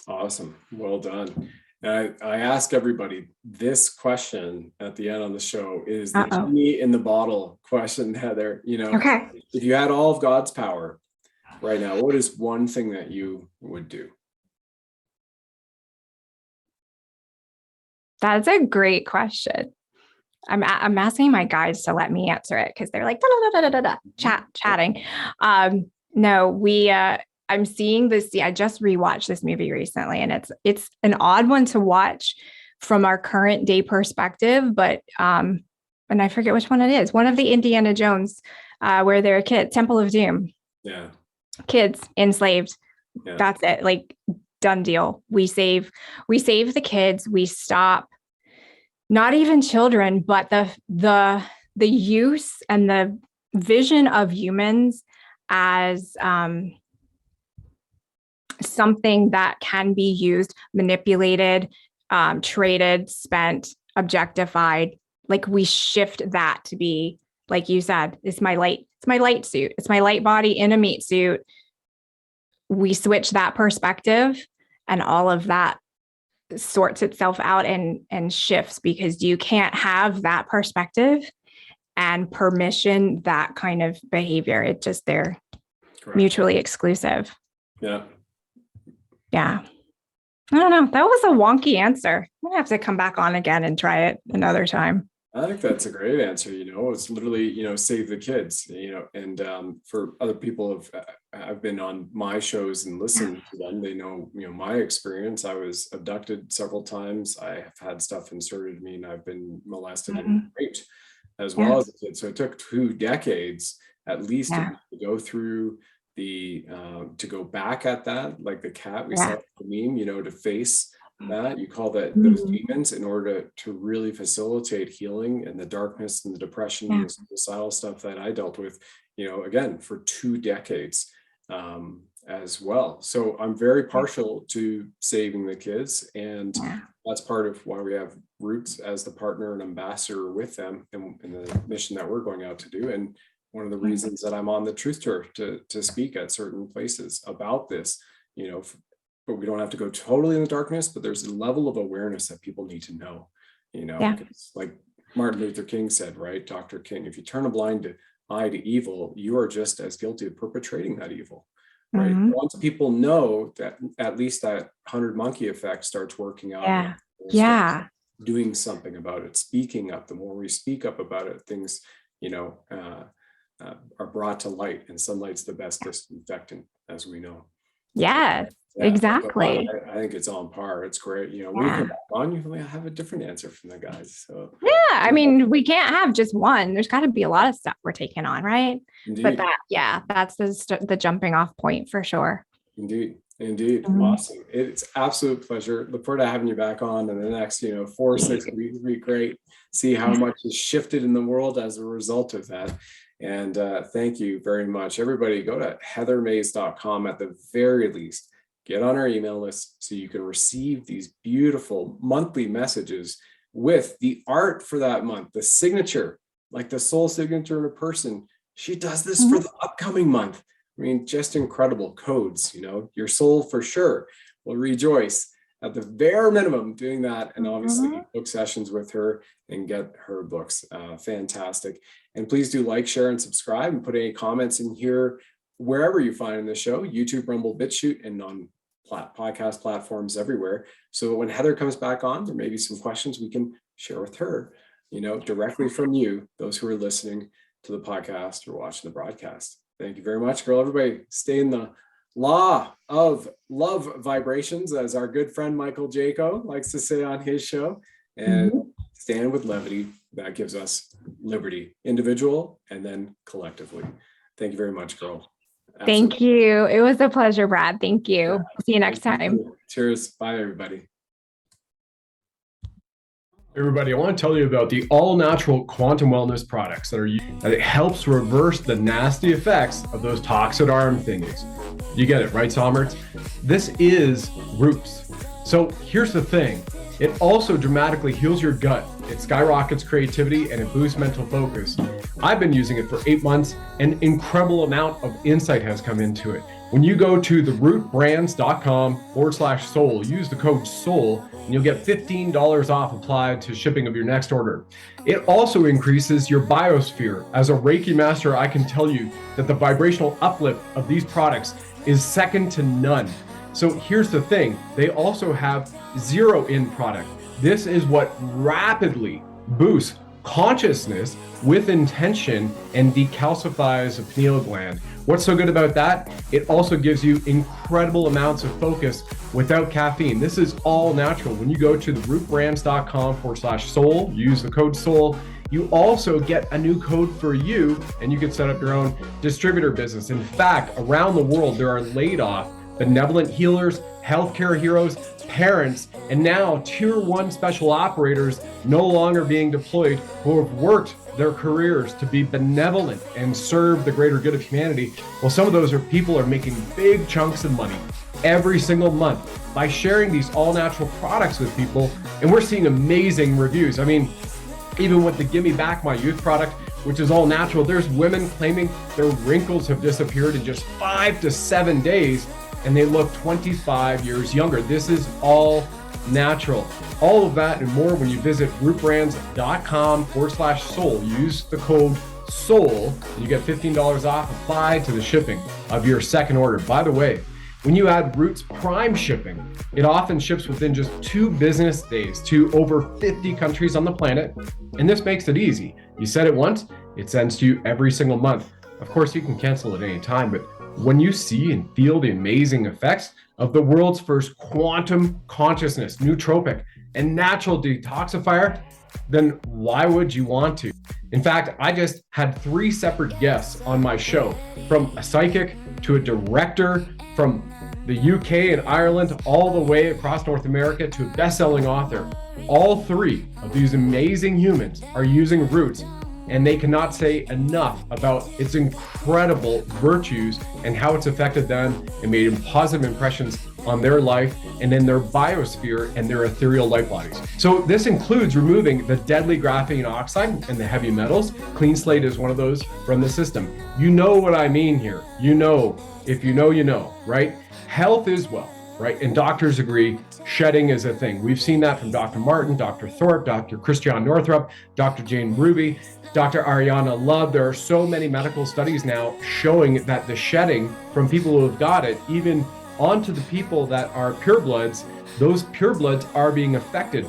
Awesome. Well done. And I ask everybody this question at the end on the show is the genie in the bottle question, Heather. Okay. If you had all of God's power right now, what is one thing that you would do? That's a great question. I'm asking my guides to let me answer it because they're like chatting. No, I'm seeing this. I just rewatched this movie recently, and it's an odd one to watch from our current day perspective, but and I forget which one it is. One of the Indiana Jones, where they're a kid, Temple of Doom. Yeah. Kids enslaved. Yeah. That's it. Like, done deal. We save the kids. We stop not even children, but the use and the vision of humans as something that can be used, manipulated, traded, spent, objectified. Like, we shift that to be, like you said, it's my light suit. It's my light body in a meat suit. We switch that perspective, and all of that sorts itself out and shifts, because you can't have that perspective and permission that kind of behavior. It just, they're Correct. Mutually exclusive. Yeah. Yeah. I don't know. That was a wonky answer. I'm gonna have to come back on again and try it another time. I think that's a great answer. It's literally, save the kids, and for other people I've been on my shows and listened to them, they know, my experience. I was abducted several times. I have had stuff inserted in me, and I've been molested and raped as well as a kid. So it took 2 decades at least to go through to go back at that, like the cat we saw the meme, to face that. You call that those demons in order to really facilitate healing and the darkness and the depression and the suicidal stuff that I dealt with, again, for 2 decades as well. So I'm very partial to saving the kids, and that's part of why we have Roots as the partner and ambassador with them in the mission that we're going out to do. And one of the reasons that I'm on the Truth Tour to speak at certain places about this, but we don't have to go totally in the darkness, but there's a level of awareness that people need to know, like Martin Luther King said, right? Dr. King, if you turn a blind eye to evil, you are just as guilty of perpetrating that evil, right? Once people know that, at least that 100 monkey effect starts working out, doing something about it, speaking up. The more we speak up about it, things, are brought to light, and sunlight's the best disinfectant, as we know. Yes, exactly. I think it's on par. It's great. We come back on, you have a different answer from the guys. So I mean, we can't have just one. There's got to be a lot of stuff we're taking on, right? Indeed. But that's the jumping off point for sure. Indeed. Awesome. It's absolute pleasure. Look forward to having you back on in the next, 4 or 6 weeks. It'd be great. See how much has shifted in the world as a result of that. And thank you very much. Everybody, go to heathermays.com at the very least. Get on our email list so you can receive these beautiful monthly messages with the art for that month, the signature, like the soul signature in a person. She does this for the upcoming month. I mean, just incredible codes, your soul for sure will rejoice at the bare minimum doing that. And obviously book sessions with her and get her books. Fantastic. And please do like, share, and subscribe, and put any comments in here wherever you find the show, YouTube, Rumble, BitChute, and on podcast platforms everywhere. So when Heather comes back on, there may be some questions we can share with her, directly from you, those who are listening to the podcast or watching the broadcast. Thank you very much, girl. Everybody stay in the law of love vibrations, as our good friend Michael Jaco likes to say on his show, and stand with levity. That gives us liberty, individual and then collectively. Thank you very much, girl. Absolutely. Thank you. It was a pleasure, Brad. Thank you. See you next time. Cheers. Bye, everybody. Everybody, I want to tell you about the all-natural quantum wellness products that it helps reverse the nasty effects of those toxic arm thingies. You get it, right, Somers? This is Roots. So here's the thing. It also dramatically heals your gut. It skyrockets creativity and it boosts mental focus. I've been using it for 8 months. An incredible amount of insight has come into it. When you go to therootbrands.com/soul, use the code SOUL, and you'll get $15 off applied to shipping of your next order. It also increases your biosphere. As a Reiki master, I can tell you that the vibrational uplift of these products is second to none. So here's the thing, they also have zero in product. This is what rapidly boosts consciousness with intention and decalcifies the pineal gland. What's so good about that? It also gives you incredible amounts of focus without caffeine. This is all natural. When you go to therootbrands.com/soul, use the code SOUL, you also get a new code for you, and you can set up your own distributor business. In fact, around the world, there are laid off benevolent healers, healthcare heroes, parents, and now tier 1 special operators no longer being deployed who have worked their careers to be benevolent and serve the greater good of humanity. Well, some of those people are making big chunks of money every single month by sharing these all natural products with people. And we're seeing amazing reviews. I mean, even with the Gimme Back My Youth product, which is all natural, there's women claiming their wrinkles have disappeared in just 5 to 7 days, and they look 25 years younger. This is all natural. All of that and more when you visit rootbrands.com/soul. Use the code SOUL, and you get $15 off applied to the shipping of your second order. By the way, when you add Roots Prime shipping, it often ships within just 2 business days to over 50 countries on the planet. And this makes it easy. You set it once, it sends to you every single month. Of course, you can cancel at any time, but when you see and feel the amazing effects of the world's first quantum consciousness, nootropic, and natural detoxifier, then why would you want to? In fact, I just had 3 separate guests on my show, from a psychic to a director, from the UK and Ireland, all the way across North America to a best-selling author. All 3 of these amazing humans are using Roots, and they cannot say enough about its incredible virtues and how it's affected them and made positive impressions on their life and in their biosphere and their ethereal light bodies. So this includes removing the deadly graphene oxide and the heavy metals. Clean Slate is one of those from the system. You know what I mean here. You know, if you know, you know, right? Health is wealth, right? And doctors agree shedding is a thing. We've seen that from Dr. Martin, Dr. Thorpe, Dr. Christian Northrup, Dr. Jane Ruby, Dr. Ariana Love. There are so many medical studies now showing that the shedding from people who have got it, even onto the people that are purebloods, those purebloods are being affected.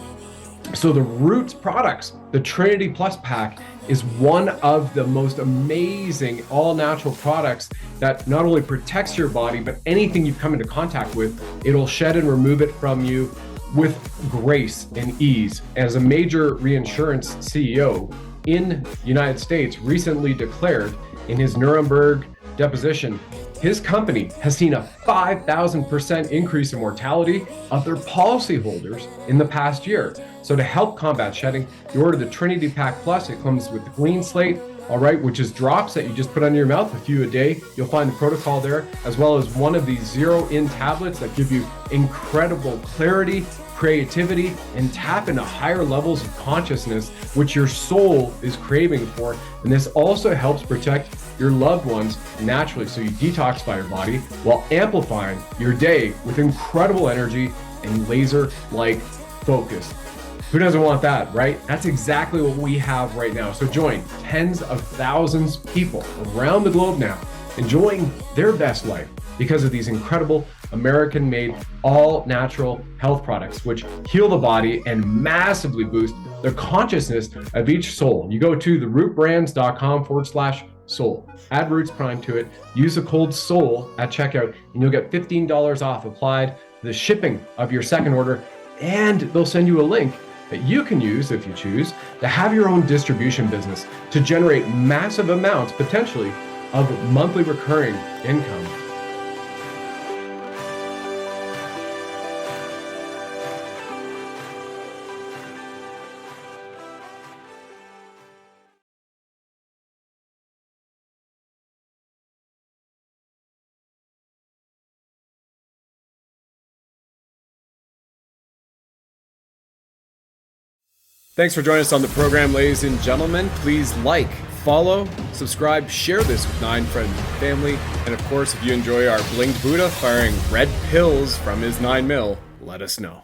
So the Roots products, the Trinity Plus pack, is one of the most amazing all-natural products that not only protects your body, but anything you come into contact with, it'll shed and remove it from you with grace and ease. As a major reinsurance CEO in the United States recently declared in his Nuremberg deposition, his company has seen a 5,000% increase in mortality of their policyholders in the past year. So to help combat shedding, you order the Trinity Pack Plus. It comes with the Clean Slate, all right, which is drops that you just put under your mouth, a few a day. You'll find the protocol there, as well as one of these 0-in tablets that give you incredible clarity, creativity, and tap into higher levels of consciousness, which your soul is craving for. And this also helps protect your loved ones naturally, so you detoxify your body while amplifying your day with incredible energy and laser-like focus. Who doesn't want that, right? That's exactly what we have right now. So join tens of thousands of people around the globe now enjoying their best life because of these incredible American-made all-natural health products, which heal the body and massively boost the consciousness of each soul. You go to therootbrands.com/soul. Add Roots Prime to it. Use the code SOUL at checkout, and you'll get $15 off applied to the shipping of your second order. And they'll send you a link that you can use, if you choose, to have your own distribution business to generate massive amounts, potentially, of monthly recurring income. Thanks for joining us on the program, ladies and gentlemen. Please like, follow, subscribe, share this with 9 friends and family. And of course, if you enjoy our blinged Buddha firing red pills from his 9mm, let us know.